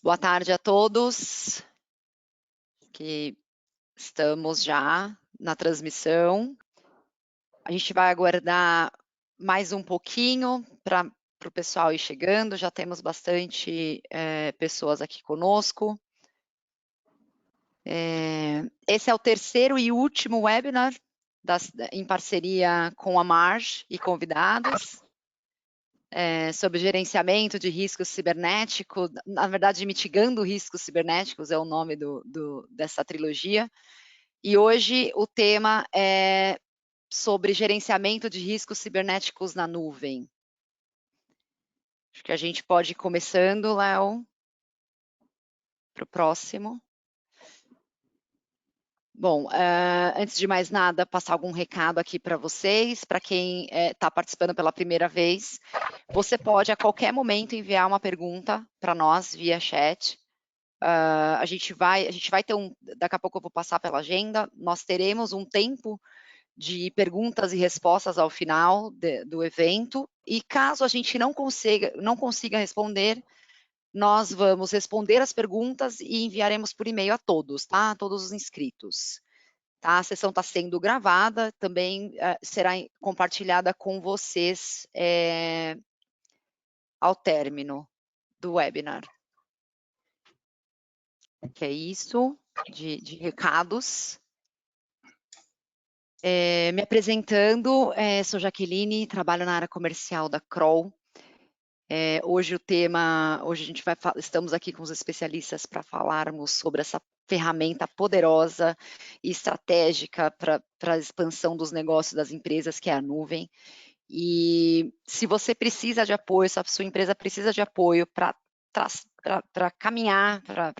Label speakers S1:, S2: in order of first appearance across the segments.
S1: Boa tarde a todos que estamos já na transmissão. A gente vai aguardar mais um pouquinho para o pessoal ir chegando, já temos bastante pessoas aqui conosco. Esse é o terceiro e último webinar em parceria com a Marge e convidados. Sobre gerenciamento de risco cibernético, na verdade, mitigando riscos cibernéticos é o nome dessa trilogia. E hoje o tema é sobre gerenciamento de riscos cibernéticos na nuvem. Acho que a gente pode ir começando, Léo, para o próximo. Bom, antes de mais nada, passar algum recado aqui para vocês, para quem está participando pela primeira vez. Você pode, a qualquer momento, enviar uma pergunta para nós via chat. A gente vai ter daqui a pouco eu vou passar pela agenda, nós teremos um tempo de perguntas e respostas ao final do evento, e caso a gente não consiga responder, nós vamos responder as perguntas e enviaremos por e-mail a todos, tá? A todos os inscritos. Tá? A sessão está sendo gravada, também será compartilhada com vocês ao término do webinar. Que é isso, de recados. Me apresentando, sou Jaqueline, trabalho na área comercial da Kroll. Hoje estamos aqui com os especialistas para falarmos sobre essa ferramenta poderosa e estratégica para a expansão dos negócios das empresas, que é a nuvem. E se você precisa de apoio, se a sua empresa precisa de apoio para caminhar, para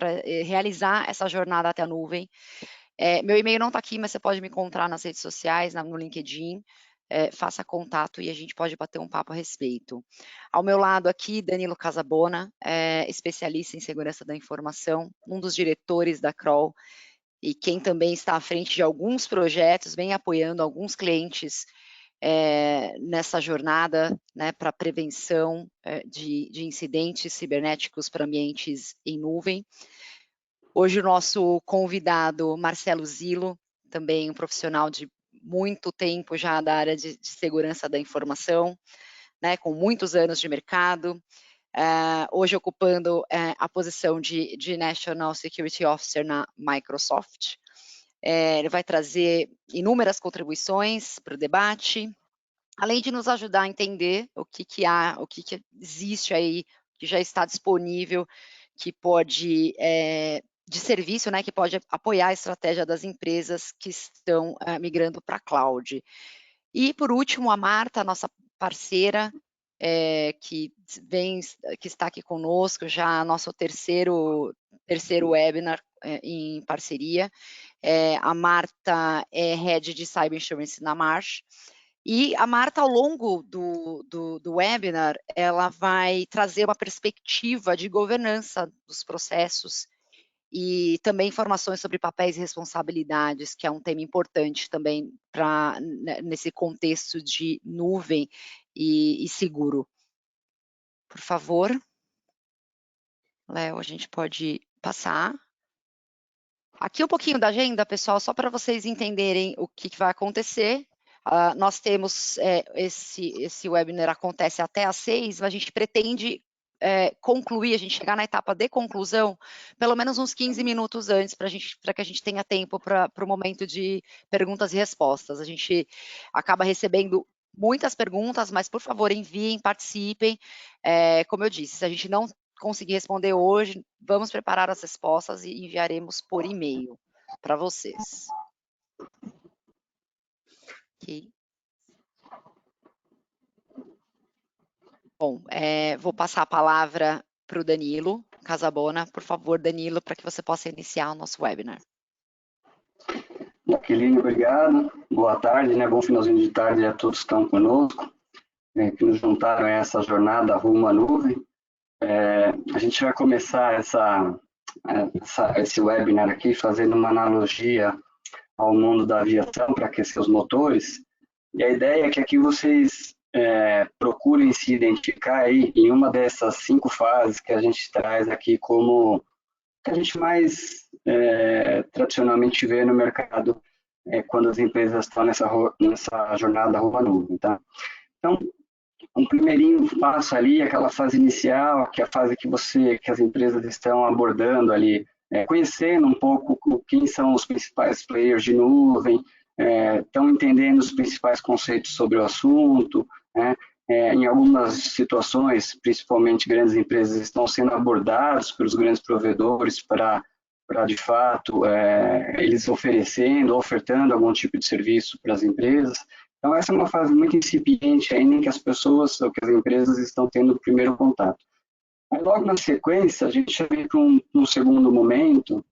S1: realizar essa jornada até a nuvem, meu e-mail não está aqui, mas você pode me encontrar nas redes sociais, no LinkedIn. Faça contato e a gente pode bater um papo a respeito. Ao meu lado aqui, Danilo Casabona, especialista em segurança da informação, um dos diretores da Kroll, e quem também está à frente de alguns projetos, vem apoiando alguns clientes nessa jornada, né, para prevenção de incidentes cibernéticos para ambientes em nuvem. Hoje o nosso convidado, Marcelo Zillo, também um profissional de muito tempo já da área de segurança da informação, né, com muitos anos de mercado, hoje ocupando a posição de National Security Officer na Microsoft. Ele vai trazer inúmeras contribuições para o debate, além de nos ajudar a entender o que existe aí, que já está disponível, que pode de serviço, né, que pode apoiar a estratégia das empresas que estão migrando para a cloud. E, por último, a Marta, nossa parceira, que está aqui conosco, já nosso terceiro webinar em parceria. A Marta é Head de Cyber Insurance na Marsh. E a Marta, ao longo do webinar, ela vai trazer uma perspectiva de governança dos processos e também informações sobre papéis e responsabilidades, que é um tema importante também nesse contexto de nuvem e seguro. Por favor, Léo, a gente pode passar. Aqui um pouquinho da agenda, pessoal, só para vocês entenderem o que vai acontecer. Nós temos esse webinar acontece até às 6, a gente pretende concluir, a gente chegar na etapa de conclusão, pelo menos uns 15 minutos antes, para que a gente tenha tempo para o momento de perguntas e respostas. A gente acaba recebendo muitas perguntas, mas, por favor, enviem, participem. Como eu disse, se a gente não conseguir responder hoje, vamos preparar as respostas e enviaremos por e-mail para vocês. Ok. Bom, vou passar a palavra para o Danilo Casabona. Por favor, Danilo, para que você possa iniciar o nosso webinar.
S2: Jaqueline, obrigado. Boa tarde, né? Bom finalzinho de tarde a todos que estão conosco, que nos juntaram a essa jornada rumo à nuvem. A gente vai começar esse webinar aqui fazendo uma analogia ao mundo da aviação para aquecer os motores. E a ideia é que aqui vocês procurem se identificar aí em uma dessas 5 fases que a gente traz aqui como que a gente mais tradicionalmente vê no mercado quando as empresas estão nessa jornada rumo à nuvem, tá? Então, um primeirinho passo ali, aquela fase inicial, que é a fase que as empresas estão abordando ali, conhecendo um pouco quem são os principais players de nuvem, estão entendendo os principais conceitos sobre o assunto, né? Em algumas situações, principalmente grandes empresas, estão sendo abordados pelos grandes provedores para de fato, eles ofertando algum tipo de serviço para as empresas. Então, essa é uma fase muito incipiente ainda em que as pessoas ou que as empresas estão tendo o primeiro contato. Aí, logo na sequência, a gente já vem para um segundo momento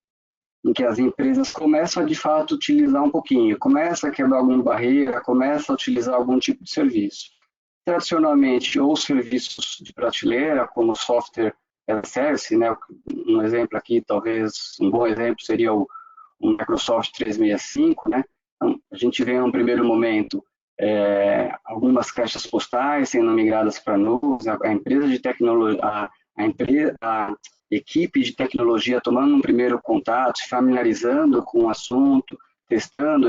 S2: em que as empresas começam a, de fato, utilizar um pouquinho, começa a quebrar alguma barreira, começa a utilizar algum tipo de serviço. Tradicionalmente, ou serviços de prateleira, como software as a service, né? Um exemplo aqui, talvez, um bom exemplo seria o Microsoft 365, né? Então, a gente vê, num primeiro momento, algumas caixas postais sendo migradas para nuvens, a empresa de tecnologia, a equipe de tecnologia tomando um primeiro contato, se familiarizando com o assunto, testando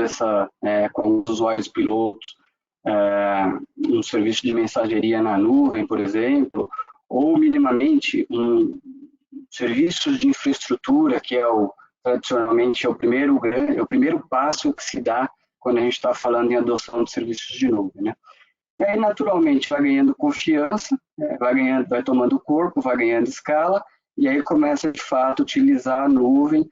S2: com os usuários pilotos, um serviço de mensageria na nuvem, por exemplo, ou minimamente serviços de infraestrutura, que tradicionalmente é o primeiro passo que se dá quando a gente está falando em adoção de serviços de nuvem, né? E aí, naturalmente, vai ganhando confiança, vai tomando corpo, vai ganhando escala, e aí começa, de fato, a utilizar a nuvem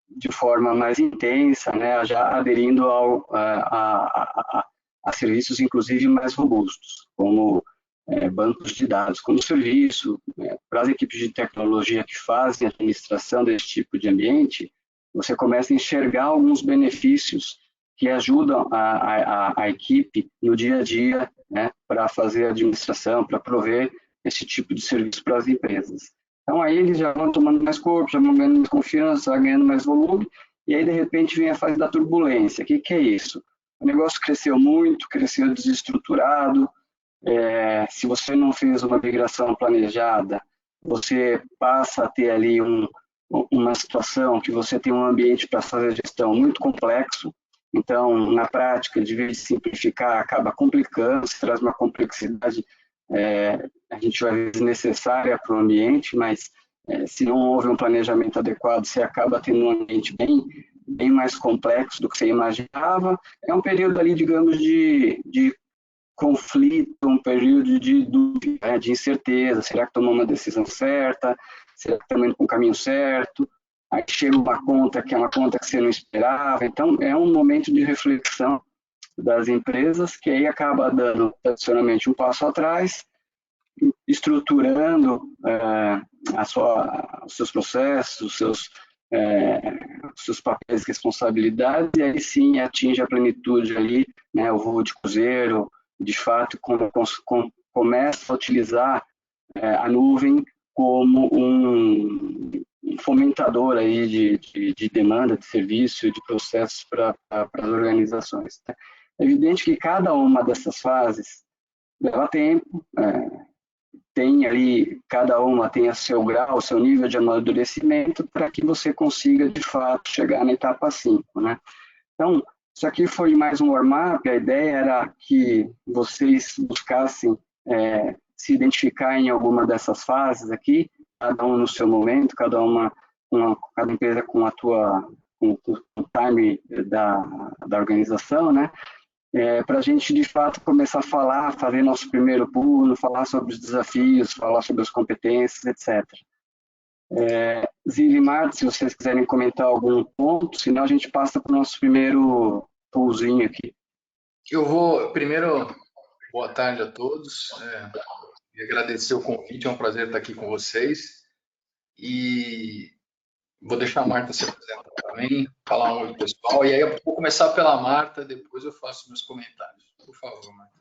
S2: de forma mais intensa, né, já aderindo a serviços, inclusive, mais robustos, como bancos de dados como serviço. Para as equipes de tecnologia que fazem a administração desse tipo de ambiente, você começa a enxergar alguns benefícios que ajudam a equipe no dia a dia, né, para fazer a administração, para prover esse tipo de serviço para as empresas. Então, aí eles já vão tomando mais corpo, já vão ganhando mais confiança, já ganhando mais volume, e aí, de repente, vem a fase da turbulência. O que é isso? O negócio cresceu muito, cresceu desestruturado. Se você não fez uma migração planejada, você passa a ter ali uma situação que você tem um ambiente para fazer gestão muito complexo. Então, na prática, de vez de simplificar, acaba complicando, se traz uma complexidade, a gente vai ver desnecessária para o ambiente, mas se não houve um planejamento adequado, você acaba tendo um ambiente bem mais complexo do que você imaginava. É um período ali, digamos, de conflito, um período de dúvida, de incerteza. Será que tomou uma decisão certa? Será que estamos indo para o caminho certo? Aí chega uma conta que é uma conta que você não esperava. Então, é um momento de reflexão das empresas que aí acaba dando, tradicionalmente, um passo atrás, estruturando os seus processos, os seus papéis e responsabilidades, e aí sim atinge a plenitude ali, né, o voo de cruzeiro, de fato, começa a utilizar a nuvem como um fomentador aí de demanda, de serviço, de processos para as organizações. É evidente que cada uma dessas fases leva tempo, tem ali, cada uma tem o seu grau, o seu nível de amadurecimento para que você consiga, de fato, chegar na etapa 5, né? Então, isso aqui foi mais um warm-up. A ideia era que vocês buscassem se identificar em alguma dessas fases aqui, cada um no seu momento, cada empresa com com o time da organização, né? Para a gente, de fato, começar a falar, fazer nosso primeiro pulo, falar sobre os desafios, falar sobre as competências, etc. Zila e Marta, se vocês quiserem comentar algum ponto, senão a gente passa para o nosso primeiro pulzinho aqui.
S3: Eu vou, primeiro, boa tarde a todos, e agradecer o convite, é um prazer estar aqui com vocês, e vou deixar a Marta se apresentar também, falar um oi pessoal, e aí eu vou começar pela Marta, depois eu faço meus comentários. Por favor, Marta.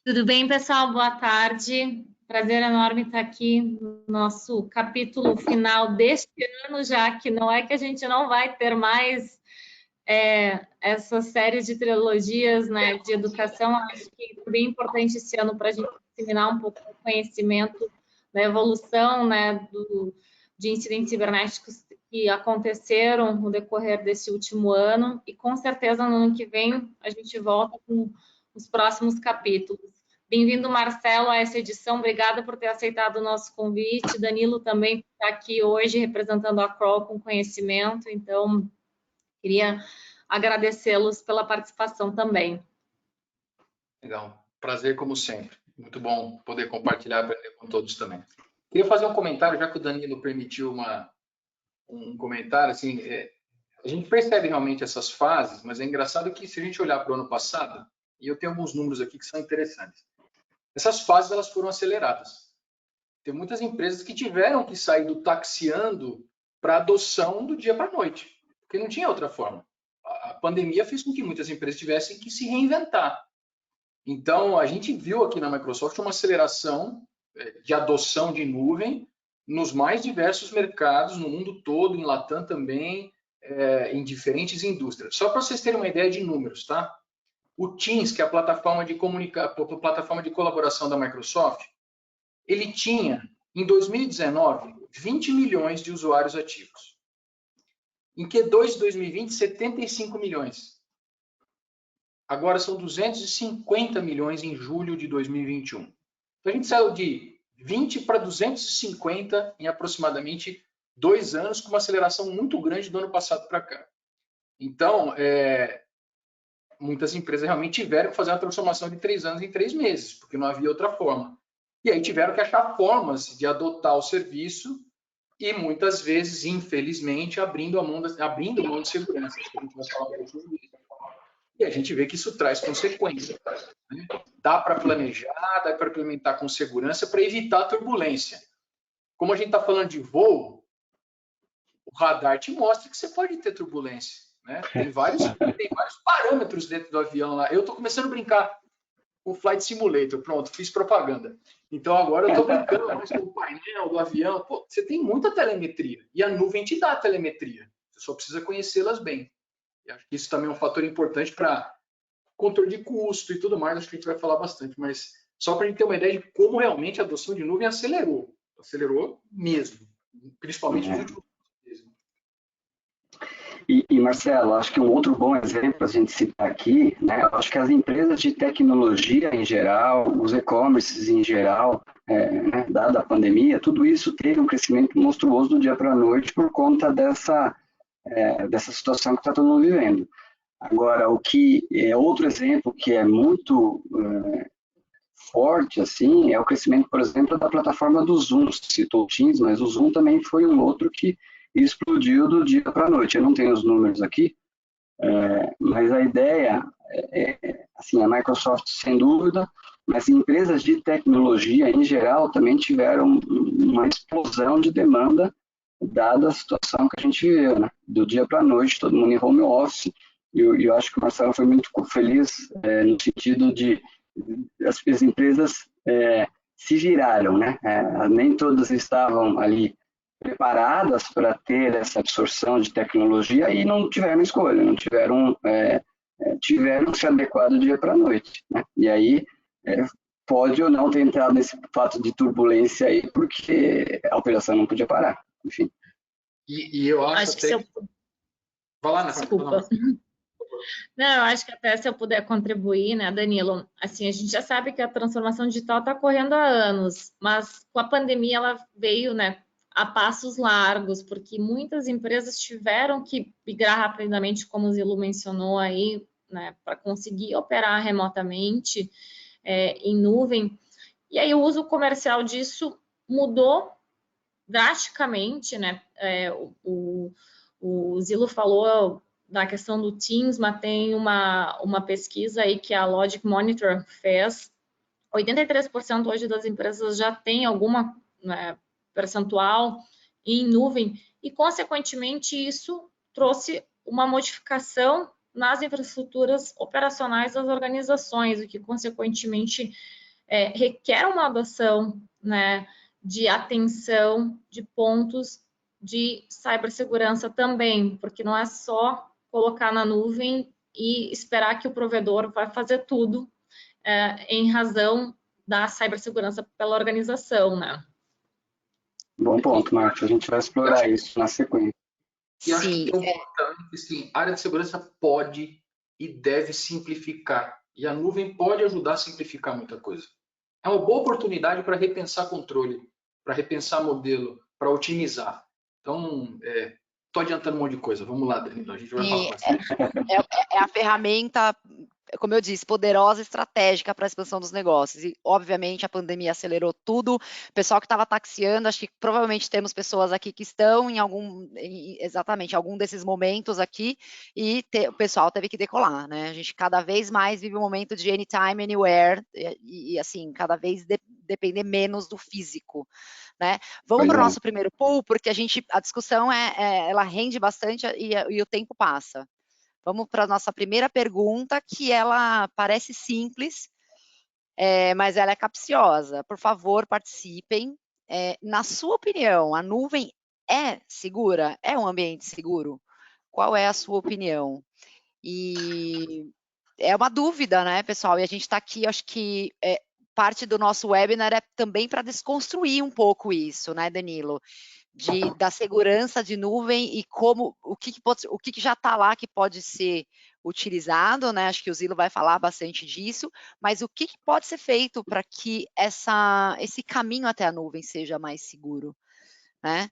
S4: Tudo bem, pessoal? Boa tarde. Prazer enorme estar aqui no nosso capítulo final deste ano, já que não é que a gente não vai ter mais essa série de trilogias, né, de educação. Acho que é bem importante esse ano para a gente disseminar um pouco o conhecimento da evolução, né, de incidentes cibernéticos que aconteceram no decorrer desse último ano, e com certeza no ano que vem a gente volta com os próximos capítulos. Bem-vindo, Marcelo, a essa edição. Obrigada por ter aceitado o nosso convite. Danilo também está aqui hoje representando a Kroll com conhecimento, então queria agradecê-los pela participação também.
S3: Legal. Prazer, como sempre. Muito bom poder compartilhar e aprender com todos também. Queria fazer um comentário, já que o Danilo permitiu um comentário. Assim, a gente percebe realmente essas fases, mas é engraçado que, se a gente olhar para o ano passado, e eu tenho alguns números aqui que são interessantes, essas fases elas foram aceleradas. Tem muitas empresas que tiveram que sair do taxiando para adoção do dia para a noite, porque não tinha outra forma. A pandemia fez com que muitas empresas tivessem que se reinventar. Então, a gente viu aqui na Microsoft uma aceleração de adoção de nuvem nos mais diversos mercados, no mundo todo, em Latam também, em diferentes indústrias. Só para vocês terem uma ideia de números, tá? O Teams, que é a plataforma de colaboração da Microsoft, ele tinha, em 2019, 20 milhões de usuários ativos. Em Q2 de 2020, 75 milhões. Agora são 250 milhões em julho de 2021. Então a gente saiu de 20 para 250 em aproximadamente 2 anos, com uma aceleração muito grande do ano passado para cá. Então, muitas empresas realmente tiveram que fazer uma transformação de 3 anos em 3 meses, porque não havia outra forma. E aí tiveram que achar formas de adotar o serviço e muitas vezes, infelizmente, abrindo mão de segurança. Que a gente vai falar um pouquinho disso. E a gente vê que isso traz consequências. Né? Dá para planejar, dá para implementar com segurança para evitar turbulência. Como a gente está falando de voo, o radar te mostra que você pode ter turbulência. Né? Tem vários parâmetros dentro do avião lá. Eu estou começando a brincar com o Flight Simulator. Pronto, fiz propaganda. Então agora eu estou brincando com o painel do avião. Pô, você tem muita telemetria. E a nuvem te dá a telemetria. Você só precisa conhecê-las bem. E acho que isso também é um fator importante para controle de custo e tudo mais. Acho que a gente vai falar bastante. Mas só para a gente ter uma ideia de como realmente a adoção de nuvem acelerou. Acelerou mesmo. Principalmente nos últimos meses.
S2: E, Marcelo, acho que um outro bom exemplo a gente citar aqui, né, acho que as empresas de tecnologia em geral, os e-commerces em geral, né, dada a pandemia, tudo isso teve um crescimento monstruoso do dia para a noite por conta dessa situação que está todo mundo vivendo. Agora, o que é outro exemplo que é muito forte, assim, é o crescimento, por exemplo, da plataforma do Zoom. Você citou o Teams, mas o Zoom também foi um outro que explodiu do dia para a noite. Eu não tenho os números aqui, mas a ideia assim, a Microsoft, sem dúvida, mas empresas de tecnologia, em geral, também tiveram uma explosão de demanda, dada a situação que a gente viveu, né? Do dia para a noite, todo mundo em home office, e eu acho que o Marcelo foi muito feliz no sentido de as empresas se giraram, né? Nem todas estavam ali preparadas para ter essa absorção de tecnologia e não tiveram escolha, não tiveram que se adequar do dia para a noite, né? E aí pode ou não ter entrado nesse fato de turbulência aí, porque a operação não podia parar, enfim.
S3: E eu acho
S4: que se eu...
S3: Vai lá,
S4: Desculpa. Não, eu acho que até se eu puder contribuir, né, Danilo, assim, a gente já sabe que a transformação digital está correndo há anos, mas com a pandemia ela veio, né, a passos largos, porque muitas empresas tiveram que migrar rapidamente, como o Zilu mencionou aí, né, para conseguir operar remotamente em nuvem. E aí o uso comercial disso mudou drasticamente, né? O Zilu falou da questão do Teams, mas tem uma pesquisa aí que a Logic Monitor fez. 83% hoje das empresas já tem alguma percentual em nuvem e, consequentemente, isso trouxe uma modificação nas infraestruturas operacionais das organizações, o que, consequentemente, requer uma adoção, né, de atenção de pontos de cibersegurança também, porque não é só colocar na nuvem e esperar que o provedor vai fazer tudo em razão da cibersegurança pela organização, né?
S2: Bom ponto, Marcos. A gente vai explorar isso na sequência.
S3: E acho que tem um ponto também que, sim, a área de segurança pode e deve simplificar. E a nuvem pode ajudar a simplificar muita coisa. É uma boa oportunidade para repensar controle, para repensar modelo, para otimizar. Então, estou adiantando um monte de coisa. Vamos lá, Danilo, a gente vai falar bastante.
S1: É a ferramenta, como eu disse, poderosa, estratégica para a expansão dos negócios. E, obviamente, a pandemia acelerou tudo. O pessoal que estava taxiando, acho que provavelmente temos pessoas aqui que estão exatamente algum desses momentos aqui, e o pessoal teve que decolar, né? A gente cada vez mais vive um momento de anytime, anywhere, e assim, cada vez depender menos do físico. Né? Vamos para o nosso primeiro pool, porque a discussão ela rende bastante e o tempo passa. Vamos para a nossa primeira pergunta, que ela parece simples, mas ela é capciosa. Por favor, participem. Na sua opinião, a nuvem é segura? É um ambiente seguro? Qual é a sua opinião? E é uma dúvida, né, pessoal? E a gente está aqui, acho que parte do nosso webinar é também para desconstruir um pouco isso, né, Danilo? Da segurança de nuvem e o que já está lá que pode ser utilizado, né? Acho que o Zilo vai falar bastante disso, mas o que pode ser feito para que esse caminho até a nuvem seja mais seguro, né?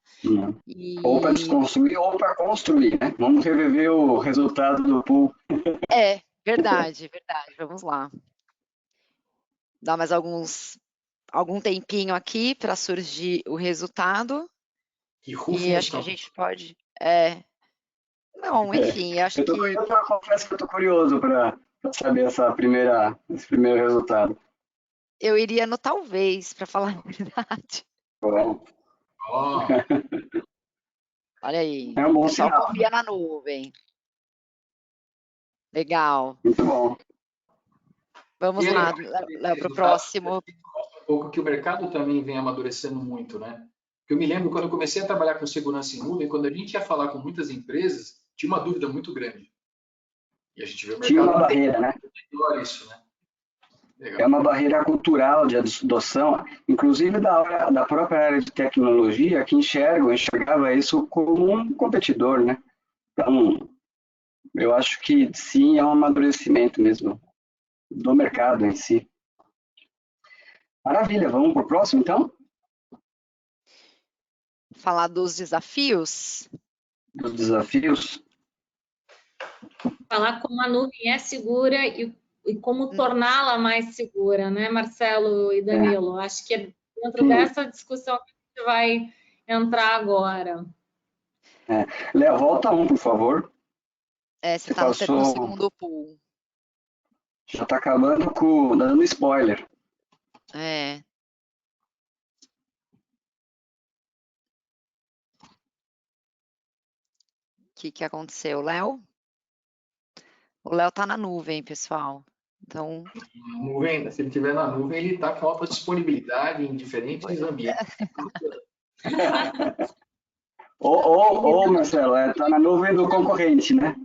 S2: Ou para desconstruir ou para construir, né? Vamos reviver o resultado do pool.
S1: Verdade. Vamos lá. Dá mais algum tempinho aqui para surgir o resultado. E acho que a gente pode... Não, enfim, acho que...
S2: Eu confesso que eu estou curioso para saber esse primeiro resultado.
S1: Eu iria no talvez, para falar a verdade.
S2: Bom.
S1: Olha aí,
S2: é um bom
S1: o pessoal
S2: sinal.
S1: confia na nuvem. Legal.
S2: Muito bom.
S1: Vamos lá, Léo, para o próximo.
S3: Um pouco que o mercado também vem amadurecendo muito, né? Eu me lembro quando eu comecei a trabalhar com segurança em nuvem, quando a gente ia falar com muitas empresas, tinha uma dúvida muito grande. E a gente vê o mercado...
S2: Tinha uma barreira, né?
S3: Isso, né?
S2: Legal. É uma barreira cultural de adoção, inclusive da própria área de tecnologia, que enxergava isso como um competidor, né? Então, eu acho que sim, é um amadurecimento mesmo do mercado em si. Maravilha, vamos para o próximo, então?
S1: Falar dos desafios?
S2: Dos desafios?
S4: Falar como a nuvem é segura e como torná-la mais segura, né, Marcelo e Danilo? Acho que é dentro dessa discussão que a gente vai entrar agora.
S2: Léo, volta por favor.
S1: Você está no segundo pool.
S2: Já está acabando dando spoiler.
S1: O que aconteceu, Léo? O Léo está na nuvem, pessoal. Então...
S3: Nuvem, se ele estiver na nuvem, ele está com alta disponibilidade em diferentes ambientes.
S2: ou Marcelo, está na nuvem do concorrente, né?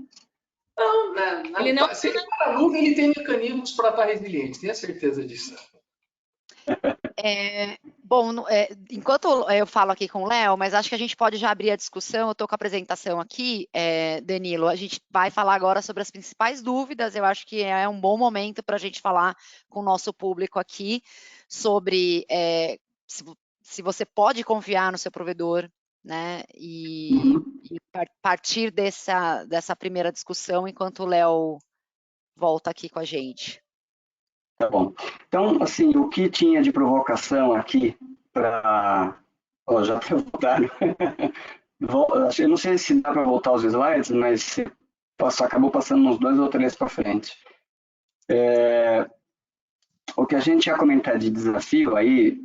S3: Não, ele não... Se ele está na nuvem, ele tem mecanismos para estar resiliente, tenha certeza disso.
S1: Bom, enquanto eu falo aqui com o Léo, mas acho que a gente pode já abrir a discussão, eu estou com a apresentação aqui, Danilo, a gente vai falar agora sobre as principais dúvidas, eu acho que é um bom momento para a gente falar com o nosso público aqui sobre se você pode confiar no seu provedor, né, e partir dessa primeira discussão enquanto o Léo volta aqui com a gente.
S2: Tá bom. Então, assim, o que tinha de provocação aqui para... já voltaram. Eu não sei se dá para voltar os slides, mas acabou passando uns 2 ou 3 para frente. O que a gente ia comentar de desafio aí,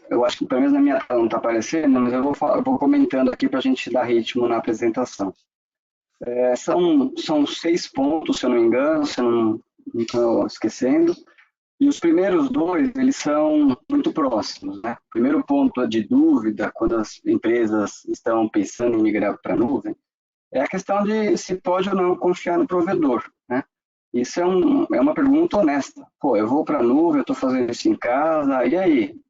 S2: eu acho que pelo menos na minha tela não está aparecendo, mas eu vou comentando aqui para a gente dar ritmo na apresentação. São 6 pontos, se eu não me engano, se eu não estou esquecendo, e os primeiros 2, eles são muito próximos, né? O primeiro ponto de dúvida, quando as empresas estão pensando em migrar para a nuvem, é a questão de se pode ou não confiar no provedor, né? Isso é uma pergunta honesta. Pô, eu vou para a nuvem, eu estou fazendo isso em casa, e aí?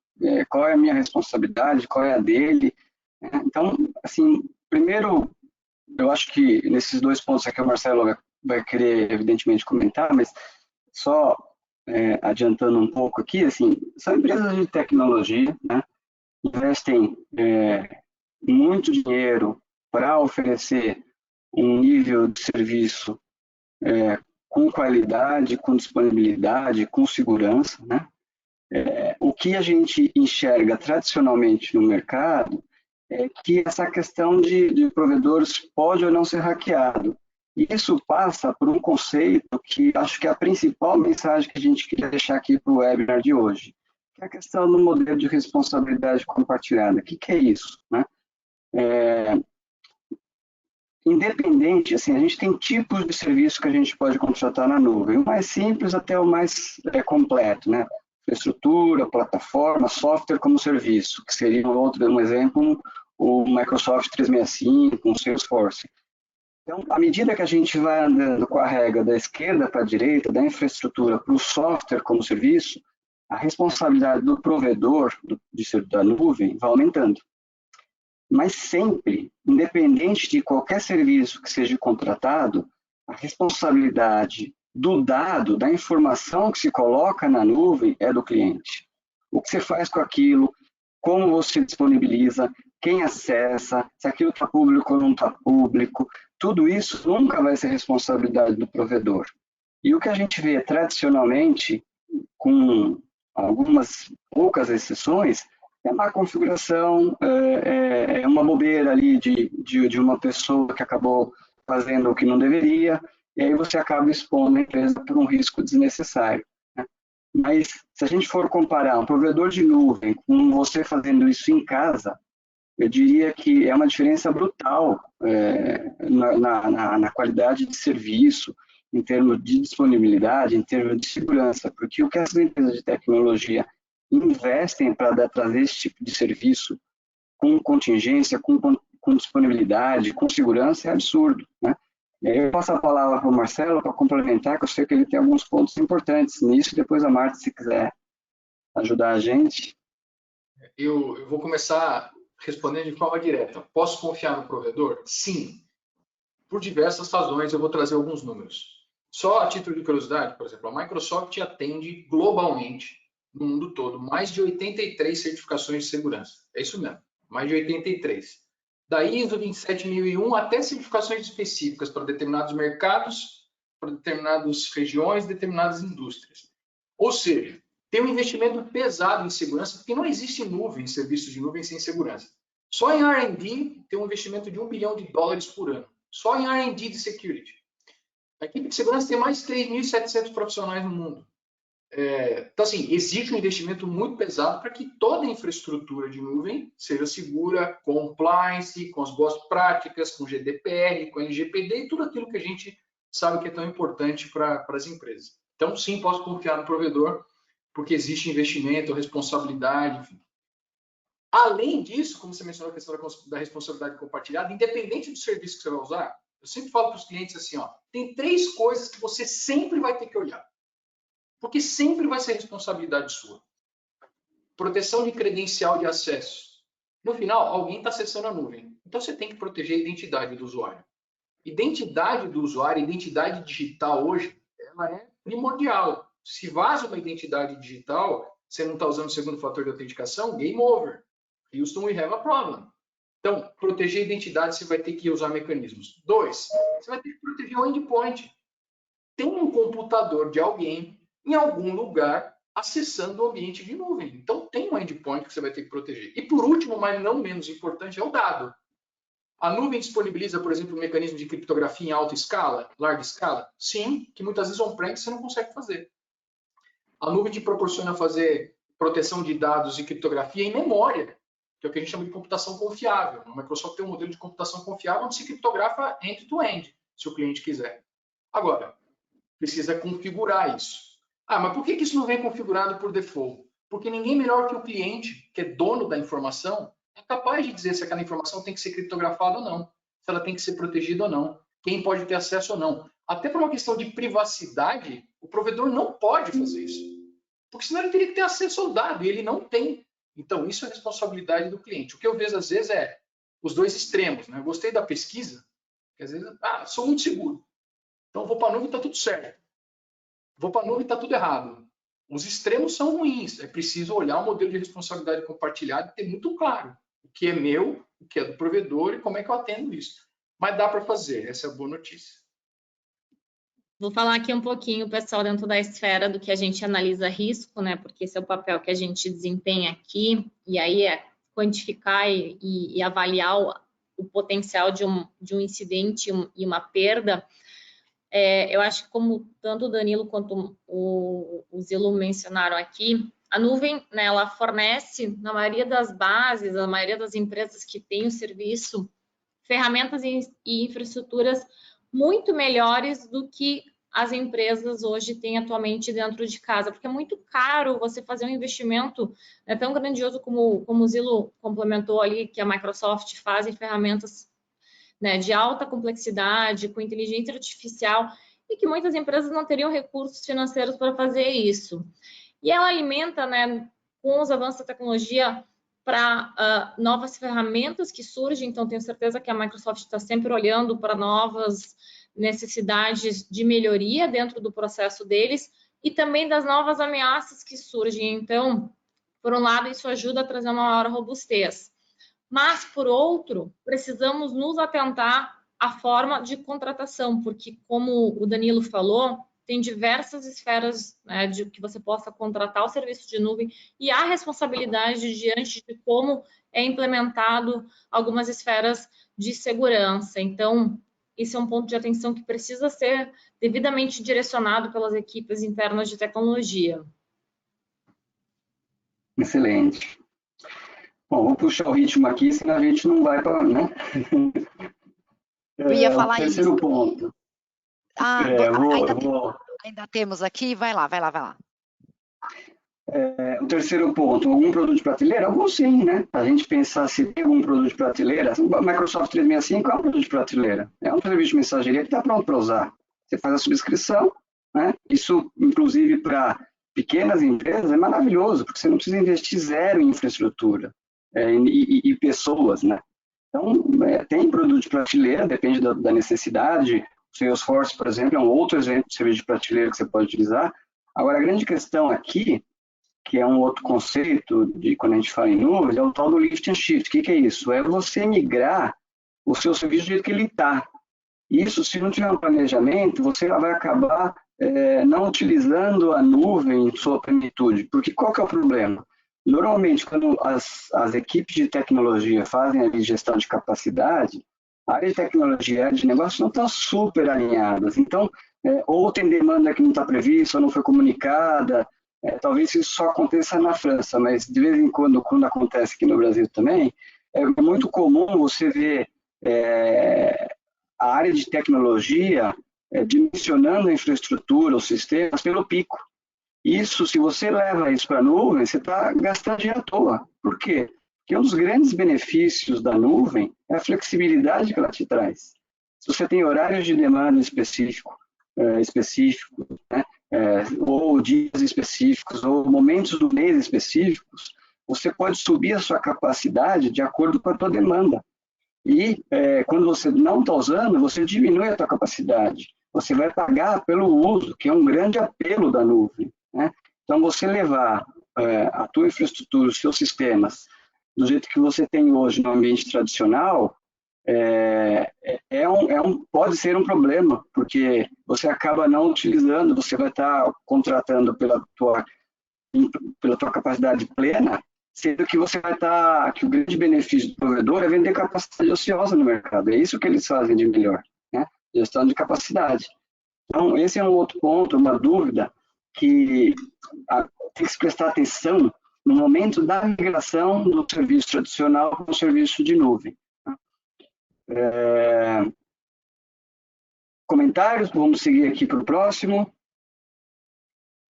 S2: Qual é a minha responsabilidade? Qual é a dele? Então, assim, primeiro, eu acho que nesses 2 pontos aqui o Marcelo vai querer, evidentemente, comentar, mas só adiantando um pouco aqui, assim, são empresas de tecnologia, né? Investem muito dinheiro para oferecer um nível de serviço com qualidade, com disponibilidade, com segurança, né? O que a gente enxerga tradicionalmente no mercado é que essa questão de provedores pode ou não ser hackeado. E isso passa por um conceito que acho que é a principal mensagem que a gente queria deixar aqui para o webinar de hoje, que é a questão do modelo de responsabilidade compartilhada. O que é isso, né? Independente, assim, a gente tem tipos de serviço que a gente pode contratar na nuvem, o mais simples até o mais completo, né? Infraestrutura, plataforma, software como serviço, que seria um exemplo, o Microsoft 365, o Salesforce. Então, à medida que a gente vai andando com a regra da esquerda para a direita, da infraestrutura para o software como serviço, a responsabilidade do provedor da nuvem vai aumentando. Mas sempre, independente de qualquer serviço que seja contratado, a responsabilidade do dado, da informação que se coloca na nuvem é do cliente. O que você faz com aquilo, como você disponibiliza, quem acessa, se aquilo está público ou não está público, tudo isso nunca vai ser responsabilidade do provedor. E o que a gente vê tradicionalmente, com algumas poucas exceções, é má configuração, é uma bobeira ali de uma pessoa que acabou fazendo o que não deveria, e aí você acaba expondo a empresa por um risco desnecessário, né? Mas se a gente for comparar um provedor de nuvem com você fazendo isso em casa, eu diria que é uma diferença brutal na qualidade de serviço, em termos de disponibilidade, em termos de segurança, porque o que essas empresas de tecnologia investem para trazer esse tipo de serviço com contingência, com disponibilidade, com segurança, é absurdo, né? E aí eu passo a palavra para o Marcelo para complementar, que eu sei que ele tem alguns pontos importantes nisso, e depois a Marta, se quiser ajudar a gente.
S3: Eu vou começar respondendo de forma direta. Posso confiar no provedor? Sim. Por diversas razões, eu vou trazer alguns números. Só a título de curiosidade, por exemplo, a Microsoft atende globalmente, no mundo todo, mais de 83 certificações de segurança. É isso mesmo, mais de 83. Da ISO 27001 até certificações específicas para determinados mercados, para determinadas regiões, determinadas indústrias. Ou seja, tem um investimento pesado em segurança, porque não existe nuvem, serviços de nuvem sem segurança. Só em R&D tem um investimento de $1 bilhão por ano. Só em R&D de security. A equipe de segurança tem mais de 3.700 profissionais no mundo. Então, assim, existe um investimento muito pesado para que toda a infraestrutura de nuvem seja segura, compliance, com as boas práticas, com GDPR, com LGPD e tudo aquilo que a gente sabe que é tão importante para as empresas. Então, sim, posso confiar no provedor, porque existe investimento, responsabilidade, enfim. Além disso, como você mencionou a questão da responsabilidade compartilhada, independente do serviço que você vai usar, eu sempre falo para os clientes assim, ó, tem 3 coisas que você sempre vai ter que olhar. Porque sempre vai ser responsabilidade sua. Proteção de credencial de acesso. No final, alguém está acessando a nuvem. Então, você tem que proteger a identidade do usuário. Identidade do usuário, identidade digital hoje, ela é primordial. Se vaza uma identidade digital, você não está usando o segundo fator de autenticação, game over. Houston, we have a problem. Então, proteger a identidade, você vai ter que usar mecanismos. 2, você vai ter que proteger o endpoint. Tem um computador de alguém em algum lugar acessando o ambiente de nuvem. Então, tem um endpoint que você vai ter que proteger. E por último, mas não menos importante, é o dado. A nuvem disponibiliza, por exemplo, um mecanismo de criptografia em alta escala, larga escala? Sim, que muitas vezes on-prem você não consegue fazer. A nuvem te proporciona fazer proteção de dados e criptografia em memória, que é o que a gente chama de computação confiável. A Microsoft tem um modelo de computação confiável onde se criptografa end-to-end, se o cliente quiser. Agora, precisa configurar isso. Ah, mas por que isso não vem configurado por default? Porque ninguém melhor que o cliente, que é dono da informação, é capaz de dizer se aquela informação tem que ser criptografada ou não. se ela tem que ser protegida ou não, quem pode ter acesso ou não. Até por uma questão de privacidade, o provedor não pode fazer isso, porque senão ele teria que ter acesso ao dado, e ele não tem. Então, isso é responsabilidade do cliente. O que eu vejo, às vezes, é os dois extremos, né? Eu gostei da pesquisa, que às vezes, sou muito seguro, então vou para a nuvem e está tudo certo. Vou para a nuvem e está tudo errado. Os extremos são ruins. É preciso olhar o modelo de responsabilidade compartilhada e ter muito claro o que é meu, o que é do provedor e como é que eu atendo isso. Mas dá para fazer, essa é a boa notícia.
S4: Vou falar aqui um pouquinho, pessoal, dentro da esfera do que a gente analisa risco, né? Porque esse é o papel que a gente desempenha aqui, e aí é quantificar e avaliar o potencial de um incidente e uma perda. Eu acho que como tanto o Danilo quanto o Zilo mencionaram aqui, a nuvem, né, ela fornece, na maioria das bases, na maioria das empresas que têm o serviço, ferramentas e infraestruturas muito melhores do que as empresas hoje têm atualmente dentro de casa, porque é muito caro você fazer um investimento tão grandioso como o Zilo complementou ali, que a Microsoft faz em ferramentas, né, de alta complexidade, com inteligência artificial, e que muitas empresas não teriam recursos financeiros para fazer isso. E ela alimenta, né, com os avanços da tecnologia, para novas ferramentas que surgem, então tenho certeza que a Microsoft está sempre olhando para novas necessidades de melhoria dentro do processo deles e também das novas ameaças que surgem. Então, por um lado, isso ajuda a trazer uma maior robustez. Mas, por outro, precisamos nos atentar à forma de contratação, porque, como o Danilo falou, tem diversas esferas, né, de que você possa contratar o serviço de nuvem e há responsabilidade diante de como é implementado algumas esferas de segurança. Então, esse é um ponto de atenção que precisa ser devidamente direcionado pelas equipes internas de tecnologia.
S2: Excelente. Bom, vou puxar o ritmo aqui, senão a gente não vai para, né?
S1: Eu ia falar
S2: o terceiro
S1: isso.
S2: ponto.
S1: Ainda temos aqui, vai lá.
S2: O terceiro ponto, algum produto de prateleira? Alguns sim, né? A gente pensar se tem algum produto de prateleira, o Microsoft 365 é um produto de prateleira. É um serviço de mensageria que está pronto para usar. Você faz a subscrição, né? Isso, inclusive, para pequenas empresas é maravilhoso, porque você não precisa investir zero em infraestrutura e pessoas, né? Então, tem produto de prateleira, depende da necessidade. O Salesforce, por exemplo, é um outro exemplo de serviço de prateleira que você pode utilizar. Agora, a grande questão aqui, que é um outro conceito de quando a gente fala em nuvens, é o tal do lift and shift. O que é isso? É você migrar o seu serviço do jeito que ele está. Isso, se não tiver um planejamento, você vai acabar não utilizando a nuvem em sua plenitude. Porque qual que é o problema? Normalmente, quando as equipes de tecnologia fazem a gestão de capacidade, a área de tecnologia e a área de negócio não estão super alinhadas. Então, ou tem demanda que não está prevista, ou não foi comunicada. Talvez isso só aconteça na França, mas de vez em quando acontece aqui no Brasil também, é muito comum você ver a área de tecnologia dimensionando a infraestrutura, os sistemas, pelo pico. Isso, se você leva isso para a nuvem, você está gastando dinheiro à toa. Por quê? Porque um dos grandes benefícios da nuvem é a flexibilidade que ela te traz. Se você tem horários de demanda específicos, né? Ou dias específicos, ou momentos do mês específicos, você pode subir a sua capacidade de acordo com a tua demanda. E quando você não está usando, você diminui a tua capacidade. Você vai pagar pelo uso, que é um grande apelo da nuvem, né? Então, você levar a tua infraestrutura, os seus sistemas, do jeito que você tem hoje no ambiente tradicional, pode ser um problema, porque você acaba não utilizando, você vai estar contratando pela tua capacidade plena, sendo que você vai que o grande benefício do provedor é vender capacidade ociosa no mercado. É isso que eles fazem de melhor, né? Gestão de capacidade. Então, esse é um outro ponto, uma dúvida que tem que se prestar atenção no momento da migração do serviço tradicional para o serviço de nuvem. Comentários? Vamos seguir aqui para o próximo.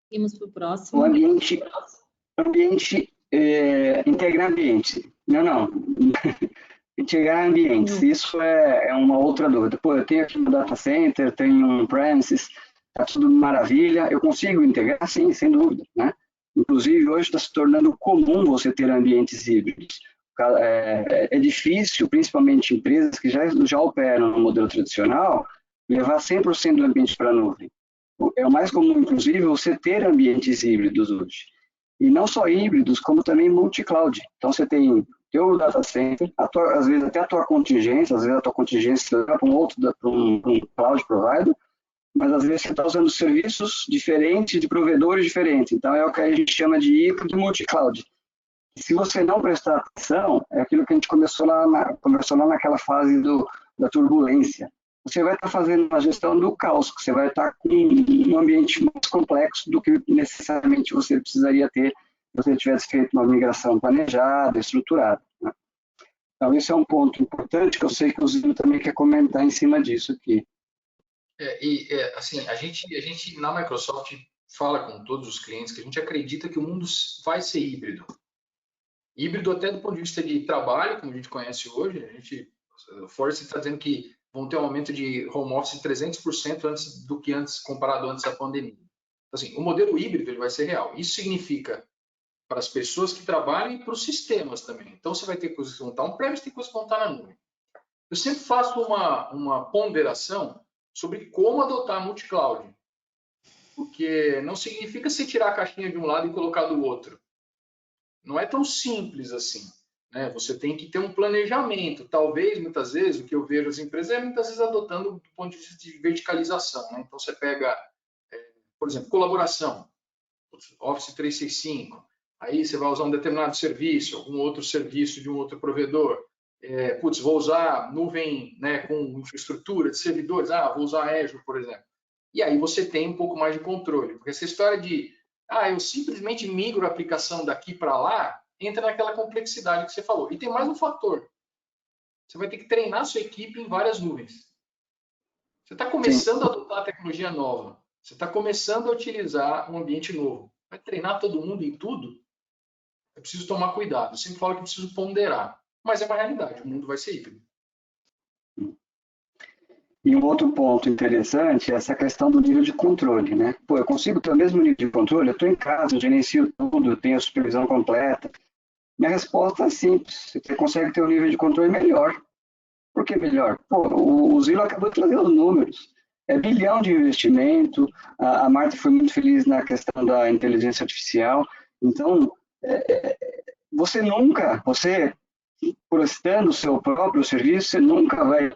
S4: Seguimos para o próximo.
S2: O integrar ambiente. Não. integrar ambientes, isso é uma outra dúvida. Pô, eu tenho aqui um data center, tenho um premises, tá tudo maravilha, eu consigo integrar? Sim, sem dúvida, né? Inclusive, hoje está se tornando comum você ter ambientes híbridos. É difícil, principalmente empresas que já operam no modelo tradicional, levar 100% do ambiente para a nuvem. É o mais comum, inclusive, você ter ambientes híbridos hoje. E não só híbridos, como também multi-cloud. Então, você tem teu data center, às vezes até a tua contingência, às vezes a tua contingência se leva para um cloud provider, mas às vezes você está usando serviços diferentes, de provedores diferentes. Então, é o que a gente chama de híbrido multi-cloud. Se você não prestar atenção, é aquilo que a gente conversou lá naquela fase da turbulência. Você vai estar fazendo uma gestão do caos, você vai estar com um ambiente mais complexo do que necessariamente você precisaria ter se você tivesse feito uma migração planejada, estruturada, né? Então, esse é um ponto importante que eu sei que o Zino também quer comentar em cima disso aqui.
S3: Assim, a gente na Microsoft fala com todos os clientes que a gente acredita que o mundo vai ser híbrido. Híbrido até do ponto de vista de trabalho, como a gente conhece hoje. O Forrester está dizendo que vão ter um aumento de home office de 300% comparado antes da pandemia. Então, assim, o modelo híbrido ele vai ser real. Isso significa para as pessoas que trabalham e para os sistemas também. Então, você vai ter coisas que vão estar on-premise, tem coisas que vão estar na nuvem. Eu sempre faço uma ponderação sobre como adotar multi-cloud, porque não significa você tirar a caixinha de um lado e colocar do outro. Não é tão simples assim, né? Você tem que ter um planejamento. Talvez, muitas vezes, o que eu vejo as empresas muitas vezes adotando do ponto de vista de verticalização, né? Então, você pega, por exemplo, colaboração, Office 365, aí você vai usar um determinado serviço, algum outro serviço de um outro provedor. Vou usar nuvem, né, com infraestrutura de servidores, vou usar Azure, por exemplo. E aí você tem um pouco mais de controle, porque essa história de eu simplesmente migro a aplicação daqui para lá, entra naquela complexidade que você falou. E tem mais um fator. Você vai ter que treinar a sua equipe em várias nuvens. Você está começando a adotar a tecnologia nova. Você está começando a utilizar um ambiente novo. Vai treinar todo mundo em tudo? É preciso tomar cuidado. Eu sempre falo que é preciso ponderar. Mas é uma realidade. O mundo vai ser híbrido.
S2: E um outro ponto interessante é essa questão do nível de controle, né? Pô, eu consigo ter o mesmo nível de controle? Eu estou em casa, eu gerencio tudo, eu tenho a supervisão completa. Minha resposta é simples. Você consegue ter um nível de controle melhor. Por que melhor? Pô, o Zilo acabou de trazer os números. É bilhão de investimento. A Marta foi muito feliz na questão da inteligência artificial. Então, você prestando o seu próprio serviço, você nunca vai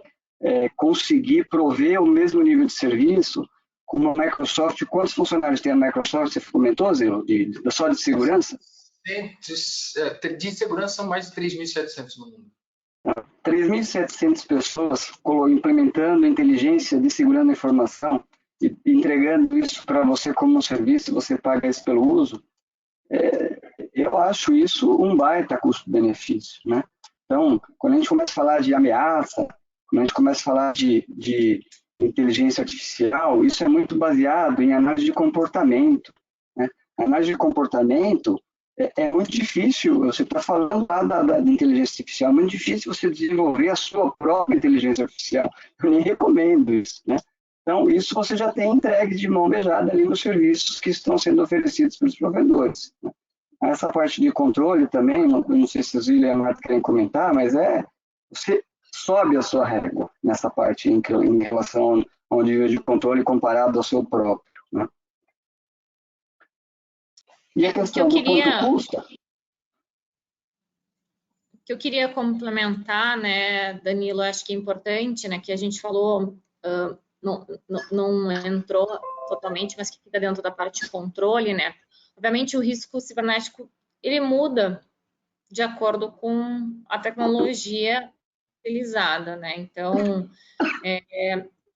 S2: conseguir prover o mesmo nível de serviço como a Microsoft. Quantos funcionários tem a Microsoft? Você comentou, Zilo? Só de segurança?
S3: De segurança são mais de 3.700 no mundo.
S2: 3.700 pessoas implementando inteligência de segurança da informação e entregando isso para você como um serviço, você paga isso pelo uso. Eu acho isso um baita custo-benefício, né? Então, quando a gente começa a falar de ameaça, quando a gente começa a falar de inteligência artificial, isso é muito baseado em análise de comportamento, né? A análise de comportamento é muito difícil, você está falando lá da inteligência artificial, é muito difícil você desenvolver a sua própria inteligência artificial. Eu nem recomendo isso, né? Então, isso você já tem entregue de mão beijada ali nos serviços que estão sendo oferecidos pelos provedores, né? Essa parte de controle também, não sei se os Zilo e a Marta querem comentar, mas você sobe a sua régua nessa parte em relação ao nível de controle comparado ao seu próprio, né? E a questão do quanto custa?
S4: O que eu queria complementar, né, Danilo, acho que é importante, né, que a gente falou, não entrou totalmente, mas que fica dentro da parte de controle, né? Obviamente, o risco cibernético, ele muda de acordo com a tecnologia utilizada, né? Então,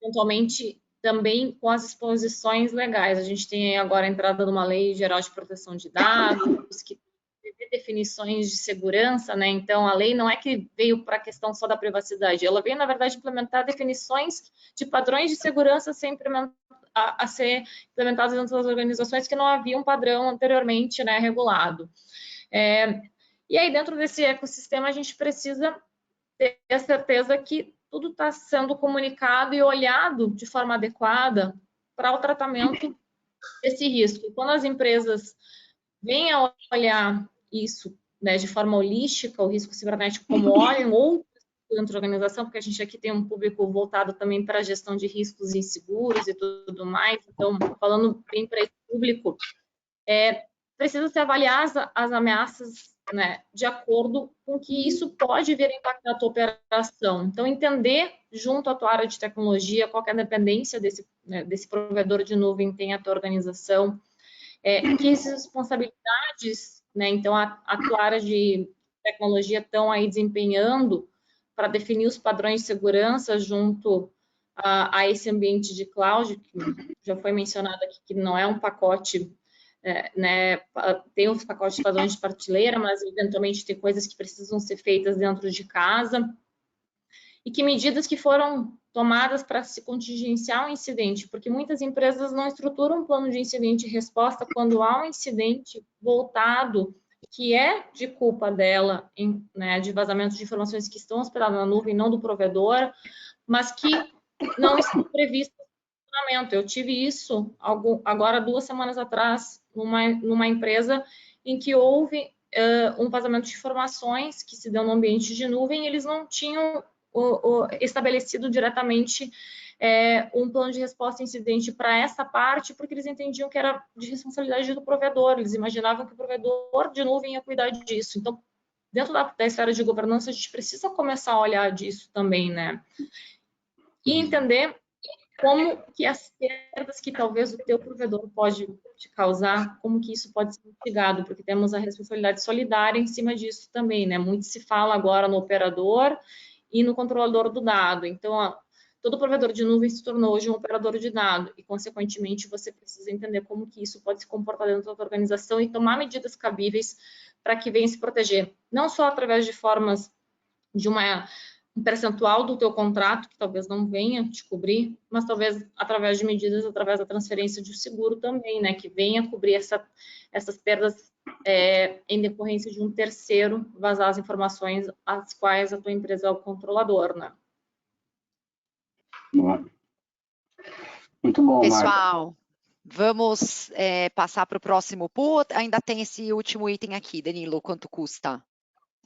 S4: eventualmente, também com as exposições legais. A gente tem agora a entrada de uma lei geral de proteção de dados, que tem definições de segurança, né? Então, a lei não é que veio para a questão só da privacidade, ela veio, na verdade, implementar definições de padrões de segurança a ser implementados dentro das organizações que não havia um padrão anteriormente, né, regulado. E aí, dentro desse ecossistema, a gente precisa ter a certeza que tudo está sendo comunicado e olhado de forma adequada para o tratamento desse risco. E quando as empresas vêm a olhar isso, né, de forma holística, o risco cibernético, como olham outros dentro da organização, porque a gente aqui tem um público voltado também para a gestão de riscos inseguros e tudo mais, então, falando bem para esse público, precisa se avaliar as ameaças, né, de acordo com que isso pode vir a impactar a tua operação. Então, entender, junto à tua área de tecnologia, qual é a dependência desse provedor de nuvem tem a tua organização, que responsabilidades, né, então, a tua área de tecnologia estão aí desempenhando para definir os padrões de segurança junto a esse ambiente de cloud, que já foi mencionado aqui, que não é um pacote, né, tem os pacotes de padrões de prateleira, mas eventualmente tem coisas que precisam ser feitas dentro de casa, e que medidas que foram tomadas para se contingenciar um incidente, porque muitas empresas não estruturam um plano de incidente e resposta quando há um incidente voltado que é de culpa dela, né, de vazamentos de informações que estão hospedadas na nuvem, não do provedor, mas que não estão previstas no funcionamento. Eu tive isso agora 2 semanas atrás, numa empresa em que houve um vazamento de informações que se deu no ambiente de nuvem, e eles não tinham estabelecido diretamente um plano de resposta a incidente para essa parte, porque eles entendiam que era de responsabilidade do provedor, eles imaginavam que o provedor de nuvem ia cuidar disso. Então, dentro da esfera de governança, a gente precisa começar a olhar disso também, né? E entender como que as perdas que talvez o teu provedor pode te causar, como que isso pode ser mitigado, porque temos a responsabilidade solidária em cima disso também, né? Muito se fala agora no operador e no controlador do dado. Então, todo provedor de nuvem se tornou hoje um operador de dado e, consequentemente, você precisa entender como que isso pode se comportar dentro da tua organização e tomar medidas cabíveis para que venha se proteger, não só através de formas de um percentual do teu contrato, que talvez não venha te cobrir, mas talvez através de medidas, através da transferência de seguro também, né, que venha cobrir essas perdas em decorrência de um terceiro vazar as informações às quais a tua empresa é o controlador, né?
S2: Bom. Muito bom,
S1: pessoal, vamos passar para o próximo pool. Ainda tem esse último item aqui, Danilo, quanto custa?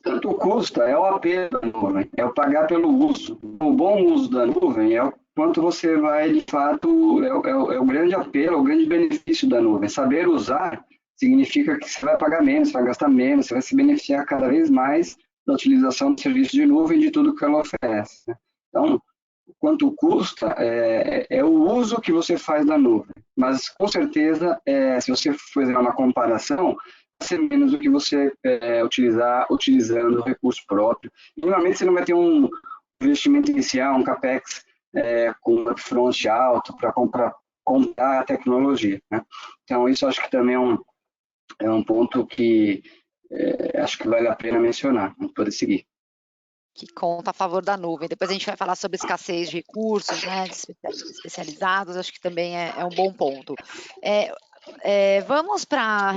S2: Quanto custa é o AP da nuvem, é o pagar pelo uso. O bom uso da nuvem é o quanto você vai, de fato, é o grande apelo, o grande benefício da nuvem. Saber usar significa que você vai pagar menos, você vai gastar menos, você vai se beneficiar cada vez mais da utilização do serviço de nuvem e de tudo que ela oferece. Então, quanto custa é o uso que você faz da nuvem. Mas, com certeza, se você fizer uma comparação, ser menos do que você utilizando o recurso próprio. Normalmente você não vai ter um investimento inicial, um CAPEX com um upfront alto para comprar a tecnologia, né? Então, isso acho que também é um ponto que acho que vale a pena mencionar, para poder seguir.
S1: Que conta a favor da nuvem. Depois a gente vai falar sobre escassez de recursos, né, especializados, acho que também é um bom ponto. Vamos para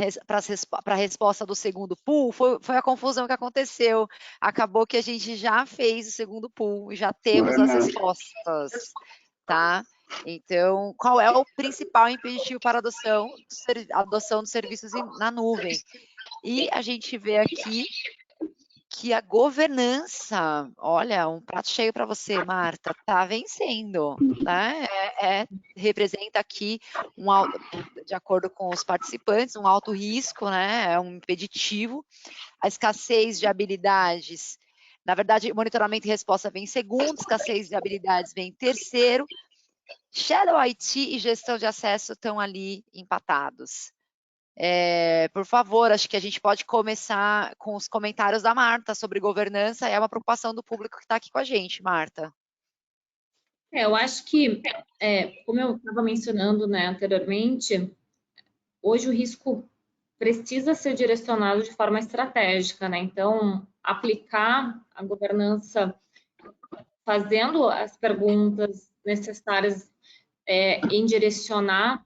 S1: a resposta do segundo pool. Foi a confusão que aconteceu. Acabou que a gente já fez o segundo pool e já temos as respostas, tá? Então, qual é o principal impeditivo para a adoção de serviços na nuvem? E a gente vê aqui que a governança, olha, um prato cheio para você, Marta, está vencendo, né? Representa aqui, de acordo com os participantes, um alto risco, né? É um impeditivo. A escassez de habilidades, na verdade, monitoramento e resposta vem em segundo, escassez de habilidades vem em terceiro. Shadow IT e gestão de acesso estão ali empatados. Por favor, acho que a gente pode começar com os comentários da Marta sobre governança. É uma preocupação do público que está aqui com a gente, Marta.
S4: Eu acho que, como eu estava mencionando, né, anteriormente, hoje o risco precisa ser direcionado de forma estratégica, né? Então, aplicar a governança fazendo as perguntas necessárias em direcionar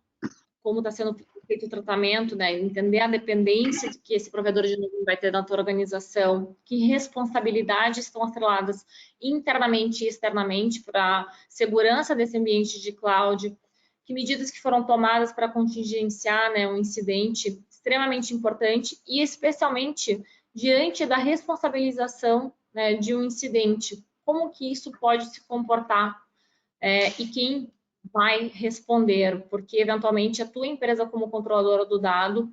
S4: como está sendo feito o tratamento, né? Entender a dependência que esse provedor de nuvem vai ter na tua organização, que responsabilidades estão atreladas internamente e externamente para a segurança desse ambiente de cloud, que medidas que foram tomadas para contingenciar, né, um incidente extremamente importante e especialmente diante da responsabilização, né, de um incidente, como que isso pode se comportar e quem vai responder, porque eventualmente a tua empresa como controladora do dado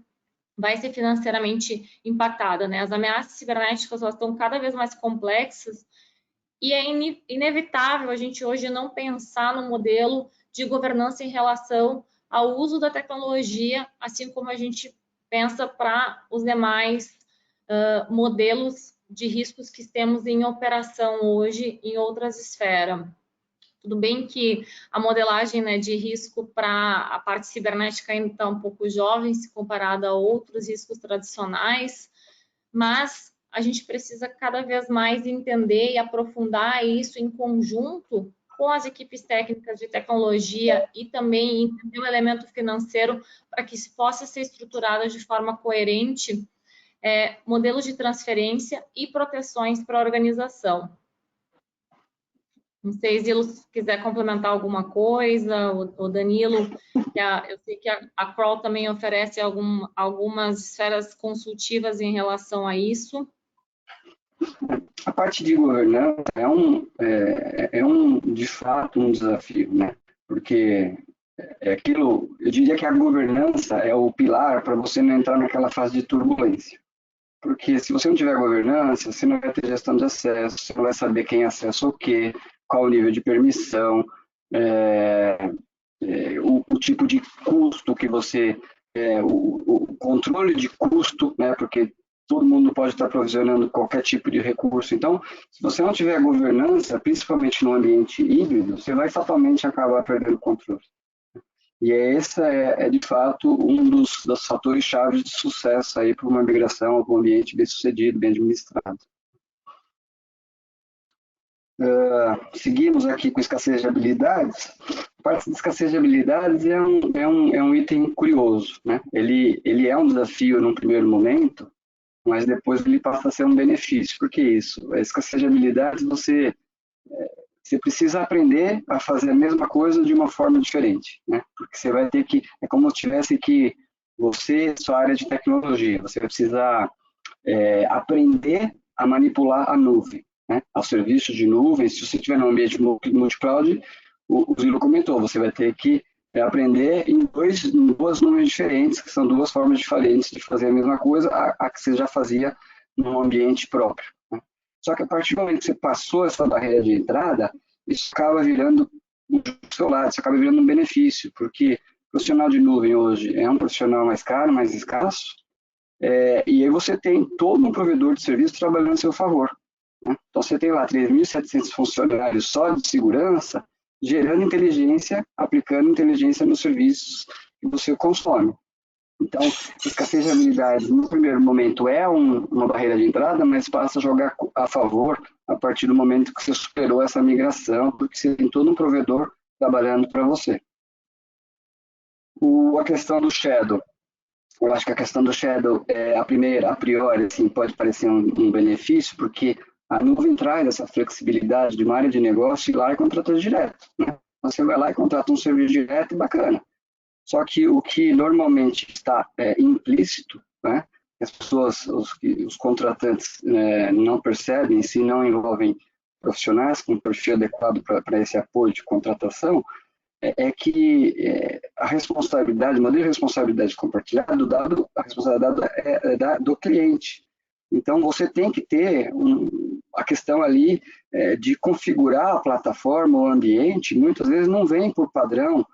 S4: vai ser financeiramente impactada, né? As ameaças cibernéticas elas estão cada vez mais complexas e é inevitável a gente hoje não pensar no modelo de governança em relação ao uso da tecnologia, assim como a gente pensa para os demais modelos de riscos que temos em operação hoje em outras esferas. Tudo bem que a modelagem, né, de risco para a parte cibernética ainda está um pouco jovem se comparada a outros riscos tradicionais, mas a gente precisa cada vez mais entender e aprofundar isso em conjunto com as equipes técnicas de tecnologia e também entender o elemento financeiro para que se possa ser estruturado de forma coerente modelos de transferência e proteções para a organização. Não sei, Zilo, se quiser complementar alguma coisa, o Danilo, eu sei que a Kroll também oferece algumas esferas consultivas em relação a isso.
S2: A parte de governança de fato, um desafio, né? Porque eu diria que a governança é o pilar para você não entrar naquela fase de turbulência. Porque se você não tiver governança, você não vai ter gestão de acesso, você não vai saber quem acessa o quê, qual o nível de permissão, o tipo de custo que você... o controle de custo, né? Porque todo mundo pode estar provisionando qualquer tipo de recurso. Então, se você não tiver governança, principalmente no ambiente híbrido, você vai fatalmente acabar perdendo o controle. E esse de fato, um dos fatores chaves de sucesso aí para uma migração para um ambiente bem sucedido, bem administrado. Seguimos aqui com escassez de habilidades. A parte de escassez de habilidades é um item curioso, né? Ele é um desafio num primeiro momento, mas depois ele passa a ser um benefício. Por que isso? A escassez de habilidades, você precisa aprender a fazer a mesma coisa de uma forma diferente, né? Porque você vai ter que, é como se tivesse que, sua área de tecnologia, você vai precisar aprender a manipular a nuvem, né? Aos serviços de nuvem. Se você estiver num ambiente multi-cloud, o Zilo comentou, você vai ter que aprender em duas nuvens diferentes, que são duas formas diferentes de fazer a mesma coisa, a que você já fazia num ambiente próprio, né? Só que a partir do momento que você passou essa barreira de entrada, isso acaba virando do seu lado, isso acaba virando um benefício, porque o profissional de nuvem hoje é um profissional mais caro, mais escasso, e aí você tem todo um provedor de serviço trabalhando a seu favor, né? Então você tem lá 3.700 funcionários só de segurança, gerando inteligência, aplicando inteligência nos serviços que você consome. Então, escassez de habilidades, no primeiro momento, é uma barreira de entrada, mas passa a jogar a favor a partir do momento que você superou essa migração, porque você tem todo um provedor trabalhando para você. A questão do Shadow. Eu acho que a questão do Shadow, a priori, assim, pode parecer um benefício, porque a nuvem traz essa flexibilidade de uma área de negócio e lá é contratado direto, né? Você vai lá e contrata um serviço direto e bacana. Só que o que normalmente está implícito, né, as pessoas, os contratantes não percebem, se não envolvem profissionais com perfil adequado para esse apoio de contratação, é que a responsabilidade, o modelo de responsabilidade compartilhada do dado, a responsabilidade é do cliente. Então, você tem que ter a questão ali de configurar a plataforma, o ambiente, muitas vezes não vem por padrão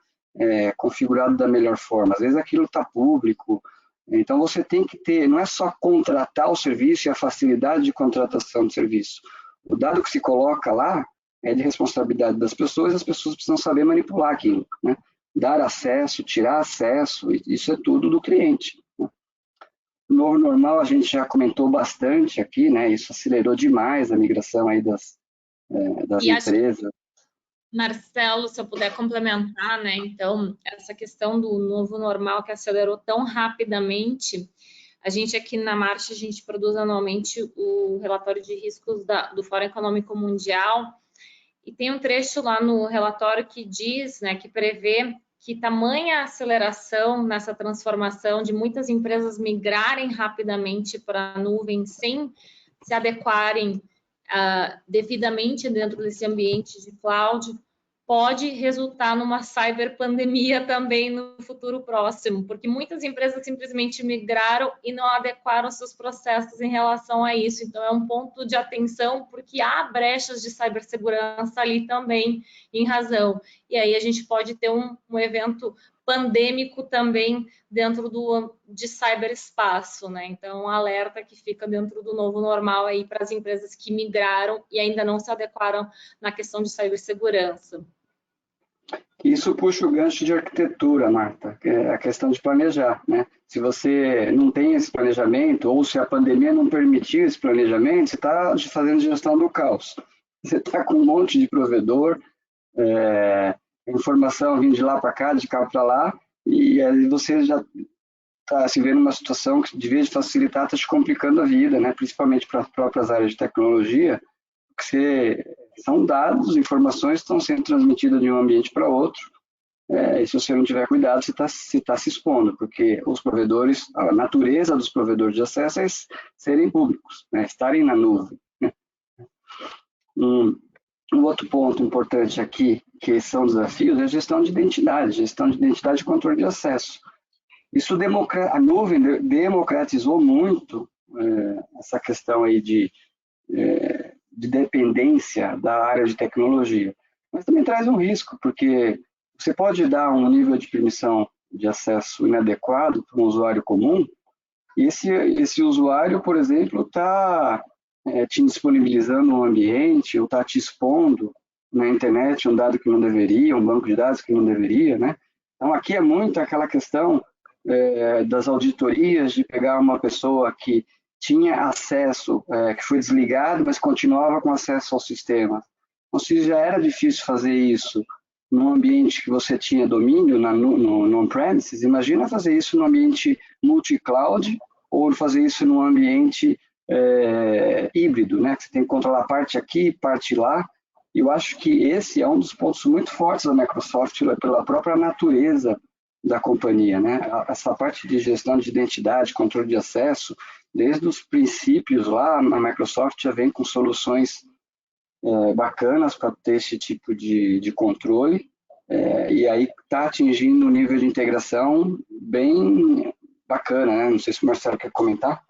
S2: configurado da melhor forma. Às vezes aquilo está público. Então, você tem que ter, não é só contratar o serviço e a facilidade de contratação do serviço. O dado que se coloca lá é de responsabilidade das pessoas, e as pessoas precisam saber manipular aquilo, né? Dar acesso, tirar acesso, isso é tudo do cliente. O novo normal a gente já comentou bastante aqui, né? Isso acelerou demais a migração aí das empresas.
S4: Marcelo, se eu puder complementar, né? Então, essa questão do novo normal que acelerou tão rapidamente, a gente aqui na Marcha, a gente produz anualmente o relatório de riscos do Fórum Econômico Mundial, e tem um trecho lá no relatório que diz, né, que prevê que tamanha aceleração nessa transformação de muitas empresas migrarem rapidamente para a nuvem sem se adequarem devidamente dentro desse ambiente de cloud, pode resultar numa cyberpandemia também no futuro próximo, porque muitas empresas simplesmente migraram e não adequaram seus processos em relação a isso. Então, é um ponto de atenção, porque há brechas de cibersegurança ali também, em razão. E aí a gente pode ter um evento pandêmico também dentro de ciberespaço, né? Então, um alerta que fica dentro do novo normal aí para as empresas que migraram e ainda não se adequaram na questão de cibersegurança.
S2: Isso puxa o gancho de arquitetura, Marta, que é a questão de planejar, né? Se você não tem esse planejamento, ou se a pandemia não permitiu esse planejamento, você está fazendo gestão do caos. Você está com um monte de provedor, informação vindo de lá para cá, de cá para lá, e aí você já está se vendo numa situação que, de vez de facilitar, está te complicando a vida, né? Principalmente para as próprias áreas de tecnologia, porque são dados, informações que estão sendo transmitidas de um ambiente para outro, e se você não tiver cuidado, você está se expondo, porque os provedores, a natureza dos provedores de acesso é serem públicos, né? Estarem na nuvem. Um outro ponto importante aqui, que são desafios, é a gestão de identidade e controle de acesso. Isso a nuvem democratizou muito essa questão aí de dependência da área de tecnologia, mas também traz um risco, porque você pode dar um nível de permissão de acesso inadequado para um usuário comum, e esse usuário, por exemplo, está te disponibilizando um ambiente, ou está te expondo na internet um dado que não deveria, um banco de dados que não deveria, né? Então, aqui é muito aquela questão das auditorias, de pegar uma pessoa que tinha acesso, que foi desligado, mas continuava com acesso ao sistema. Então, se já era difícil fazer isso num ambiente que você tinha domínio, no on-premises, imagina fazer isso num ambiente multi-cloud, ou fazer isso num ambiente híbrido, né? Que você tem que controlar parte aqui, parte lá. E eu acho que esse é um dos pontos muito fortes da Microsoft, pela própria natureza da companhia, né? Essa parte de gestão de identidade, controle de acesso, desde os princípios lá, a Microsoft já vem com soluções bacanas para ter esse tipo de controle, e aí está atingindo um nível de integração bem bacana, né? Não sei se o Marcelo quer comentar.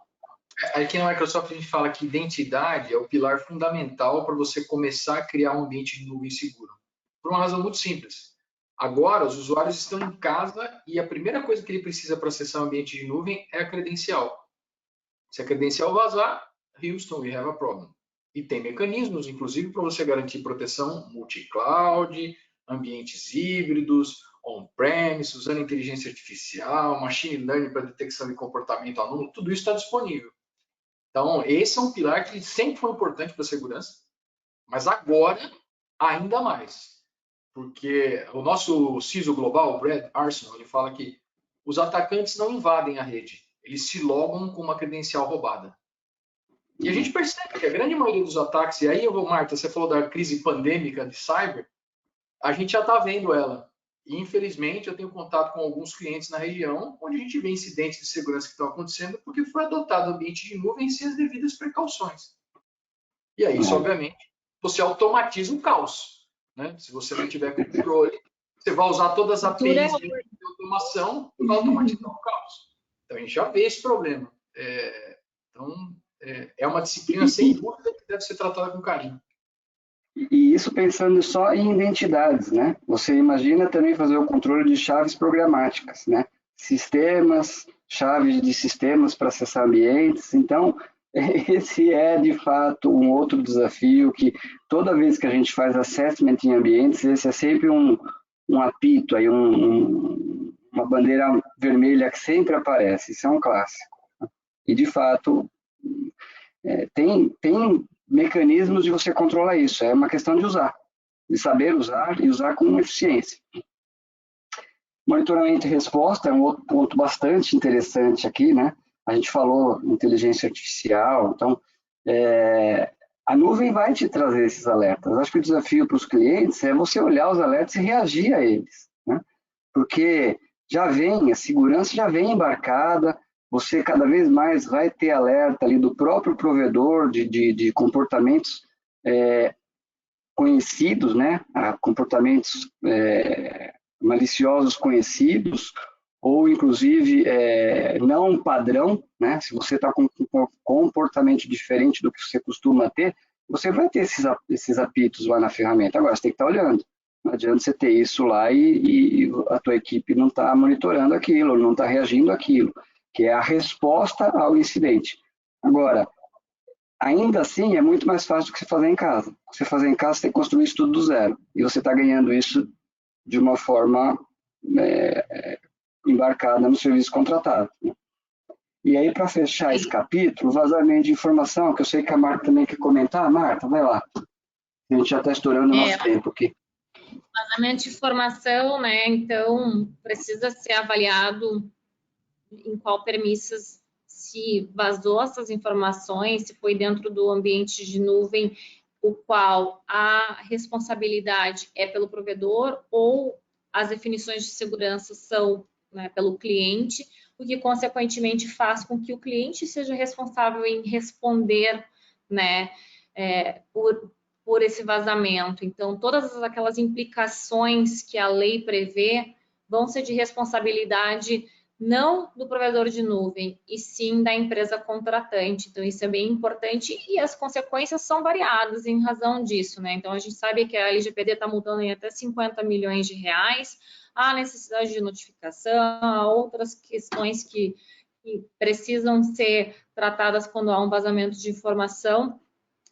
S3: Aqui na Microsoft a gente fala que identidade é o pilar fundamental para você começar a criar um ambiente de nuvem seguro. Por uma razão muito simples. Agora, os usuários estão em casa e a primeira coisa que ele precisa para acessar o ambiente de nuvem é a credencial. Se a credencial vazar, Houston, we have a problem. E tem mecanismos, inclusive, para você garantir proteção multi-cloud, ambientes híbridos, on-premise, usando inteligência artificial, machine learning para detecção de comportamento anômalo, tudo isso está disponível. Então, esse é um pilar que sempre foi importante para a segurança, mas agora, ainda mais. Porque o nosso CISO global, o Brad Arsenal, ele fala que os atacantes não invadem a rede, eles se logam com uma credencial roubada. E a gente percebe que a grande maioria dos ataques, e aí, Marta, você falou da crise pandêmica de cyber, a gente já está vendo ela. E, infelizmente, eu tenho contato com alguns clientes na região, onde a gente vê incidentes de segurança que estão acontecendo porque foi adotado o ambiente de nuvem sem as devidas precauções. E aí, isso, obviamente, você automatiza o caos. Né? Se você não tiver controle, você vai usar todas as APIs de automação e vai automatizar o caos. Então, a gente já vê esse problema. Então, é uma disciplina, sem dúvida, que deve ser tratada com carinho.
S2: E isso pensando só em identidades, né? Você imagina também fazer o controle de chaves programáticas, né? Sistemas, chaves de sistemas para acessar ambientes. Então, esse é, de fato, um outro desafio que toda vez que a gente faz assessment em ambientes, esse é sempre um apito, aí uma bandeira vermelha que sempre aparece. Isso é um clássico. E, de fato, tem mecanismos de você controlar isso, é uma questão de usar. de saber usar e usar com eficiência. Monitoramento e resposta é um outro ponto bastante interessante aqui, né? A gente falou inteligência artificial, então a nuvem vai te trazer esses alertas. Acho que o desafio para os clientes é você olhar os alertas e reagir a eles, né? Porque já vem, a segurança já vem embarcada, você cada vez mais vai ter alerta ali do próprio provedor de comportamentos conhecidos, né? Comportamentos maliciosos conhecidos, ou inclusive não padrão, né? Se você está com um comportamento diferente do que você costuma ter, você vai ter esses apitos lá na ferramenta. Agora, você tem que estar olhando. Não adianta você ter isso lá e a tua equipe não está monitorando aquilo, não está reagindo àquilo, que é a resposta ao incidente. Agora, ainda assim, é muito mais fácil do que você fazer em casa. Você fazer em casa, você tem que construir isso tudo do zero. E você está ganhando isso de uma forma embarcada no serviço contratado, né? E aí, para fechar esse capítulo, vazamento de informação, que eu sei que a Marta também quer comentar. Marta, vai lá. A gente já está estourando o nosso tempo aqui.
S4: Vazamento de informação, né? Então, precisa ser avaliado em qual premissas se vazou essas informações, se foi dentro do ambiente de nuvem, o qual a responsabilidade é pelo provedor ou as definições de segurança são, né, pelo cliente, o que consequentemente faz com que o cliente seja responsável em responder, né, por esse vazamento. Então, todas aquelas implicações que a lei prevê vão ser de responsabilidade não do provedor de nuvem, e sim da empresa contratante. Então, isso é bem importante e as consequências são variadas em razão disso, né? Então, a gente sabe que a LGPD está mudando em até 50 milhões de reais, há necessidade de notificação, há outras questões que precisam ser tratadas quando há um vazamento de informação.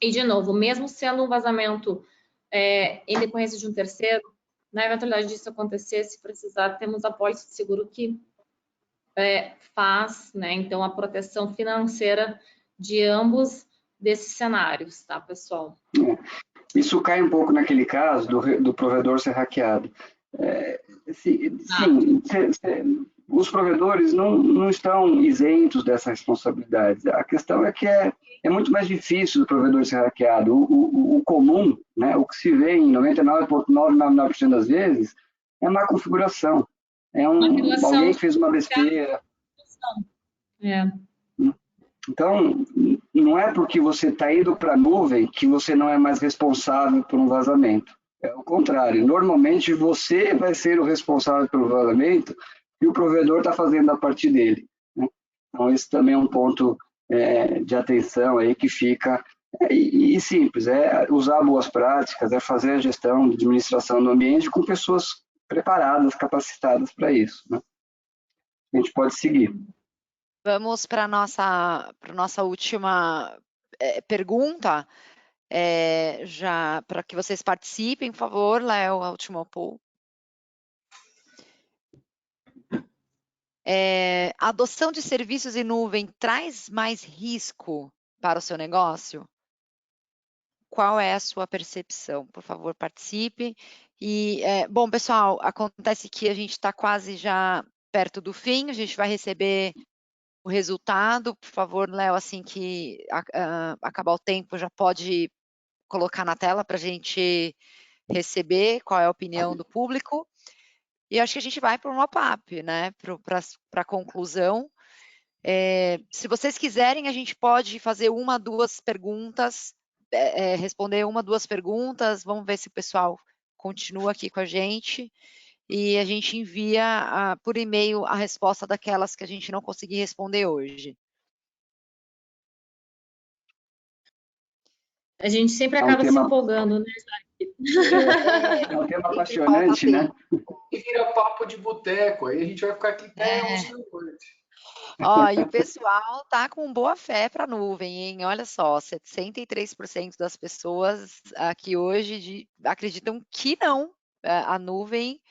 S4: E, de novo, mesmo sendo um vazamento em decorrência de um terceiro, na eventualidade disso acontecer, se precisar, temos apólice de seguro que faz, né, então, a proteção financeira de ambos desses cenários, tá, pessoal?
S2: Isso cai um pouco naquele caso do provedor ser hackeado. Sim, os provedores não estão isentos dessa responsabilidade. A questão é que é muito mais difícil do provedor ser hackeado. O comum, né, o que se vê em 99,999% das vezes, é má configuração. Alguém que fez uma besteira. Então, não é porque você está indo para a nuvem que você não é mais responsável por um vazamento. É o contrário. Normalmente, você vai ser o responsável pelo vazamento e o provedor está fazendo a parte dele, né? Então, esse também é um ponto de atenção aí que fica... E simples, usar boas práticas, fazer a gestão de administração do ambiente com pessoas preparadas, capacitadas para isso, né? A gente pode seguir.
S1: Vamos para a nossa última pergunta, já para que vocês participem, por favor, Léo, a última poll. A adoção de serviços em nuvem traz mais risco para o seu negócio? Qual é a sua percepção? Por favor, participe. E, bom, pessoal, acontece que a gente está quase já perto do fim, a gente vai receber o resultado. Por favor, Léo, assim que acabar o tempo, já pode colocar na tela para a gente receber qual é a opinião do público. E acho que a gente vai para um wrap-up, né? Para a conclusão. Se vocês quiserem, a gente pode fazer uma, duas perguntas, responder uma, duas perguntas. Vamos ver se o pessoal continua aqui com a gente. E a gente envia por e-mail a resposta daquelas que a gente não conseguir responder hoje.
S4: A gente sempre acaba se empolgando, né,
S2: É um tema apaixonante, né?
S3: E vira papo de boteco, aí a gente vai ficar aqui até 11 da noite.
S1: E o pessoal tá com boa fé para a nuvem, hein? Olha só, 63% das pessoas aqui hoje acreditam que não, a nuvem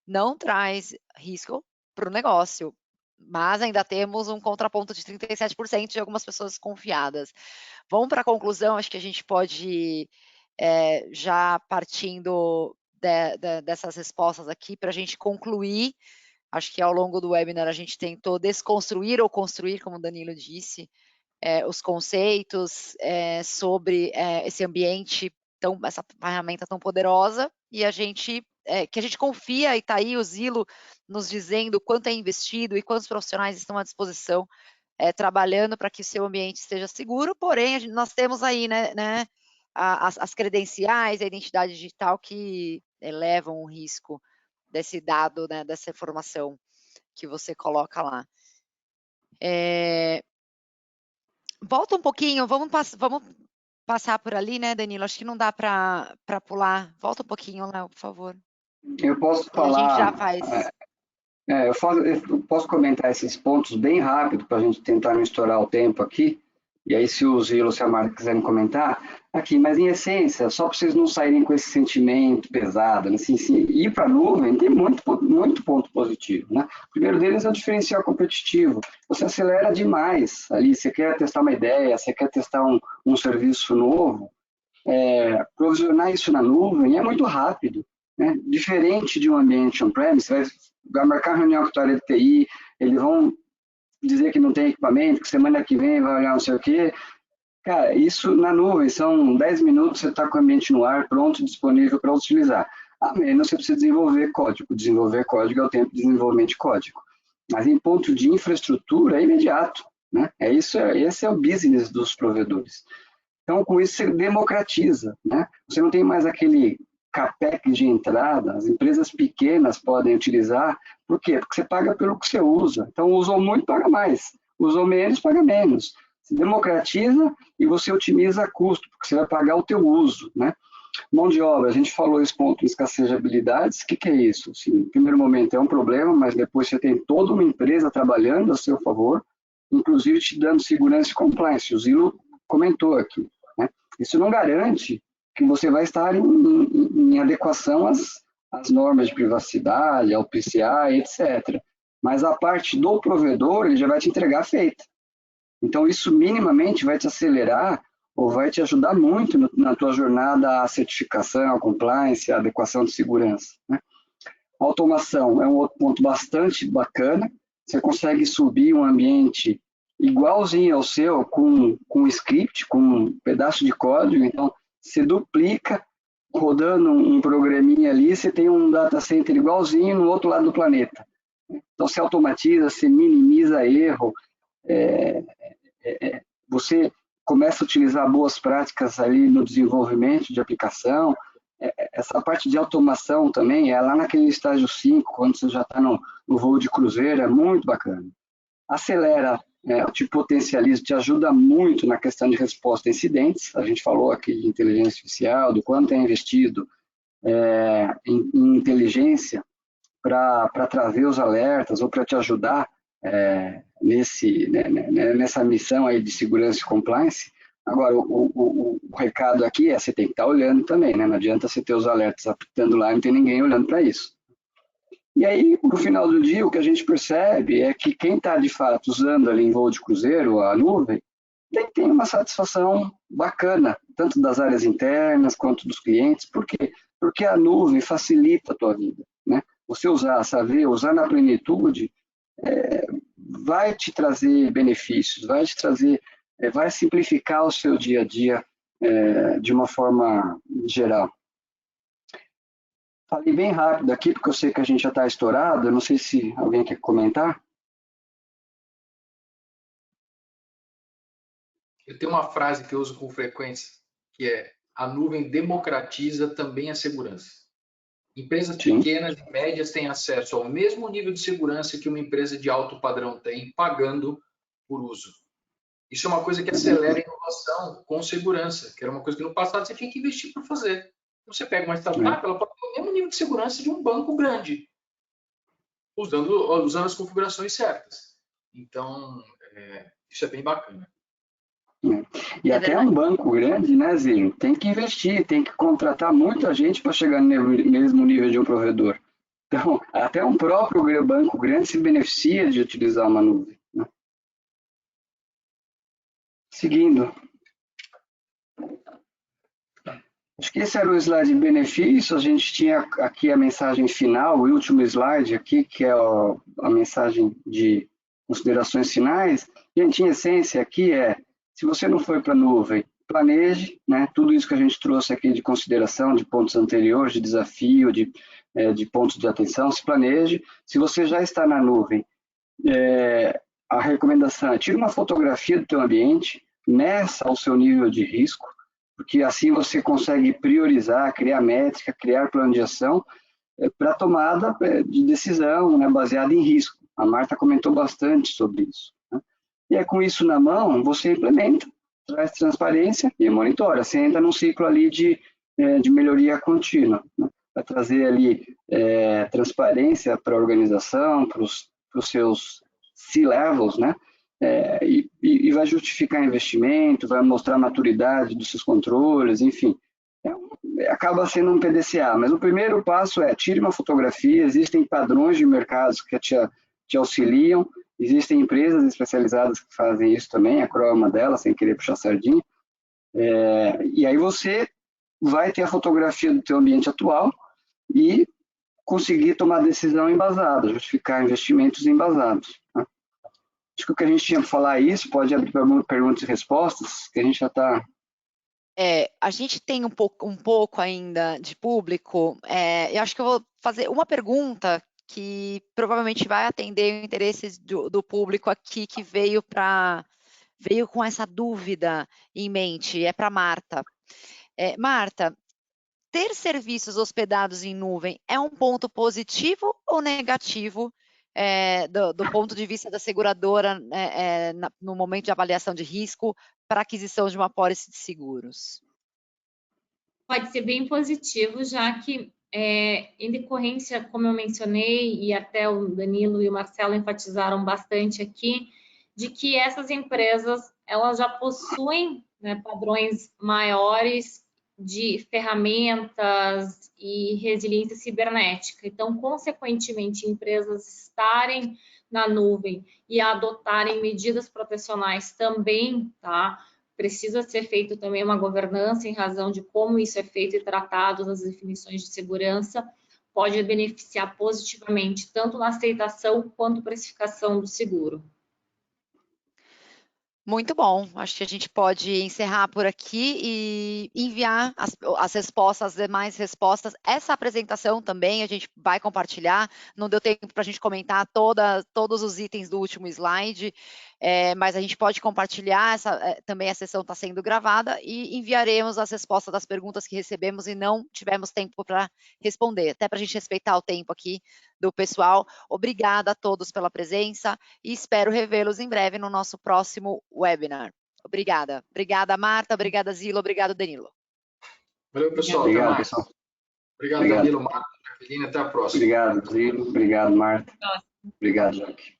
S1: não traz risco para o negócio, mas ainda temos um contraponto de 37% de algumas pessoas confiadas. Vamos para a conclusão, acho que a gente pode já partindo dessas respostas aqui, para a gente concluir, acho que ao longo do webinar a gente tentou desconstruir ou construir, como o Danilo disse, os conceitos sobre esse ambiente, essa ferramenta tão poderosa, e que a gente confia, e está aí o Zilo nos dizendo quanto é investido e quantos profissionais estão à disposição trabalhando para que o seu ambiente esteja seguro, porém nós temos aí né, as credenciais, a identidade digital que elevam o risco desse dado, né, dessa informação que você coloca lá. Volta um pouquinho, vamos passar por ali, né, Danilo? Acho que não dá para pular. Volta um pouquinho, Léo, por favor.
S2: Eu posso falar.
S1: E a gente já faz.
S2: Eu posso comentar esses pontos bem rápido para a gente tentar não estourar o tempo aqui. E aí, se o Zilo, se a Marta quiserem comentar, aqui, mas em essência, só para vocês não saírem com esse sentimento pesado, assim, ir para a nuvem tem muito ponto positivo, né? O primeiro deles é o diferencial competitivo. Você acelera demais ali, você quer testar uma ideia, você quer testar um serviço novo, provisionar isso na nuvem é muito rápido, né? Diferente de um ambiente on-premise, vai marcar reunião com a área de TI, eles vão dizer que não tem equipamento, que semana que vem vai olhar não sei o quê. Cara, isso na nuvem, são 10 minutos, você está com o ambiente no ar, pronto, disponível para utilizar. A menos você precisa desenvolver código. Desenvolver código é o tempo de desenvolvimento de código. Mas em ponto de infraestrutura é imediato, né? Esse é o business dos provedores. Então, com isso, você democratiza, né? Você não tem mais aquele CAPEX de entrada, as empresas pequenas podem utilizar. Por quê? Porque você paga pelo que você usa. Então, usou muito, paga mais. Usou menos, paga menos. Você democratiza e você otimiza custo, porque você vai pagar o teu uso, né? Mão de obra, a gente falou esse ponto de escassez de habilidades. O que é isso? Assim, no primeiro momento é um problema, mas depois você tem toda uma empresa trabalhando a seu favor, inclusive te dando segurança e compliance. O Zilo comentou aqui, né? Isso não garante que você vai estar em adequação às normas de privacidade, ao PCI, etc. Mas a parte do provedor, ele já vai te entregar feita. Então, isso minimamente vai te acelerar ou vai te ajudar muito na tua jornada à certificação, à compliance, à adequação de segurança, né? A automação é um outro ponto bastante bacana. Você consegue subir um ambiente igualzinho ao seu, com script, com um pedaço de código. Então, você duplica, rodando um programinha ali, você tem um data center igualzinho no outro lado do planeta. Então, você automatiza, você minimiza erro, você começa a utilizar boas práticas ali no desenvolvimento de aplicação. Essa parte de automação também é lá naquele estágio 5, quando você já está no voo de cruzeiro, é muito bacana. Acelera, te potencializa, te ajuda muito na questão de resposta a incidentes. A gente falou aqui de inteligência artificial, do quanto é investido em inteligência para trazer os alertas ou para te ajudar nessa missão aí de segurança e compliance. Agora, o recado aqui você tem que estar olhando também, né? Não adianta você ter os alertas apitando lá e não tem ninguém olhando para isso. E aí, no final do dia, o que a gente percebe é que quem está, de fato, usando ali em voo de cruzeiro, a nuvem, tem uma satisfação bacana, tanto das áreas internas quanto dos clientes. Por quê? Porque a nuvem facilita a tua vida, né? Você saber usar na plenitude, vai te trazer benefícios, vai simplificar o seu dia a dia de uma forma geral. Falei bem rápido aqui, porque eu sei que a gente já está estourado, eu não sei se alguém quer comentar.
S3: Eu tenho uma frase que eu uso com frequência, que é: a nuvem democratiza também a segurança. Empresas pequenas e médias têm acesso ao mesmo nível de segurança que uma empresa de alto padrão tem, pagando por uso. Isso é uma coisa que acelera a inovação com segurança, que era uma coisa que no passado você tinha que investir para fazer. Você pega uma startup, ela pode ter o mesmo nível de segurança de um banco grande, usando as configurações certas. Então, isso é bem bacana.
S2: E até um banco grande, né, Zilo? Tem que investir, tem que contratar muita gente para chegar no mesmo nível de um provedor. Então, até um próprio banco grande se beneficia de utilizar uma nuvem, né? Seguindo. Acho que esse era o slide de benefício. A gente tinha aqui a mensagem final, o último slide aqui, que é a mensagem de considerações finais. Gente, em essência, aqui se você não foi para a nuvem, planeje, né? Tudo isso que a gente trouxe aqui de consideração, de pontos anteriores, de desafio, de pontos de atenção, se planeje. Se você já está na nuvem, a recomendação é tire uma fotografia do teu ambiente, meça ao seu nível de risco, porque assim você consegue priorizar, criar métrica, criar plano de ação para tomada de decisão, né, baseada em risco. A Marta comentou bastante sobre isso, né? E com isso na mão, você implementa, traz transparência e monitora. Você entra num ciclo ali de melhoria contínua, né? Vai trazer ali transparência para a organização, para os seus C-levels, né? E vai justificar investimento, vai mostrar a maturidade dos seus controles, enfim. Acaba sendo um PDCA, mas o primeiro passo tire uma fotografia. Existem padrões de mercados que te auxiliam, existem empresas especializadas que fazem isso também, a Crow é uma delas, sem querer puxar sardinha. E aí você vai ter a fotografia do teu ambiente atual e conseguir tomar decisão embasada, justificar investimentos embasados, né? Acho que o que a gente tinha para falar é isso. Pode abrir para perguntas e respostas, que a gente já está...
S1: a gente tem um pouco ainda de público. Eu acho que eu vou fazer uma pergunta que provavelmente vai atender o interesse do público aqui, que veio com essa dúvida em mente. É para Marta. Marta, ter serviços hospedados em nuvem é um ponto positivo ou negativo do ponto de vista da seguradora no momento de avaliação de risco para aquisição de uma pólice de seguros?
S4: Pode ser bem positivo, já que em decorrência, como eu mencionei, e até o Danilo e o Marcelo enfatizaram bastante aqui, de que essas empresas elas já possuem, né, padrões maiores de ferramentas e resiliência cibernética. Então, consequentemente, empresas estarem na nuvem e adotarem medidas protecionais também, tá? Precisa ser feito também uma governança em razão de como isso é feito e tratado nas definições de segurança, pode beneficiar positivamente tanto na aceitação quanto precificação do seguro.
S1: Muito bom. Acho que a gente pode encerrar por aqui e enviar as respostas, as demais respostas. Essa apresentação também a gente vai compartilhar. Não deu tempo para a gente comentar todos os itens do último slide, mas a gente pode compartilhar. Também a sessão está sendo gravada e enviaremos as respostas das perguntas que recebemos e não tivemos tempo para responder, até para a gente respeitar o tempo aqui do pessoal. Obrigada a todos pela presença e espero revê-los em breve no nosso próximo webinar. Obrigada. Obrigada, Marta. Obrigada, Zilo. Obrigado, Danilo.
S3: Valeu, pessoal.
S2: Obrigado,
S3: até mais.
S2: pessoal.
S3: Obrigado, Danilo, Marta, Jacqueline. Até a próxima.
S2: Obrigado, Zilo. Obrigado, Marta. Obrigado, Jaque.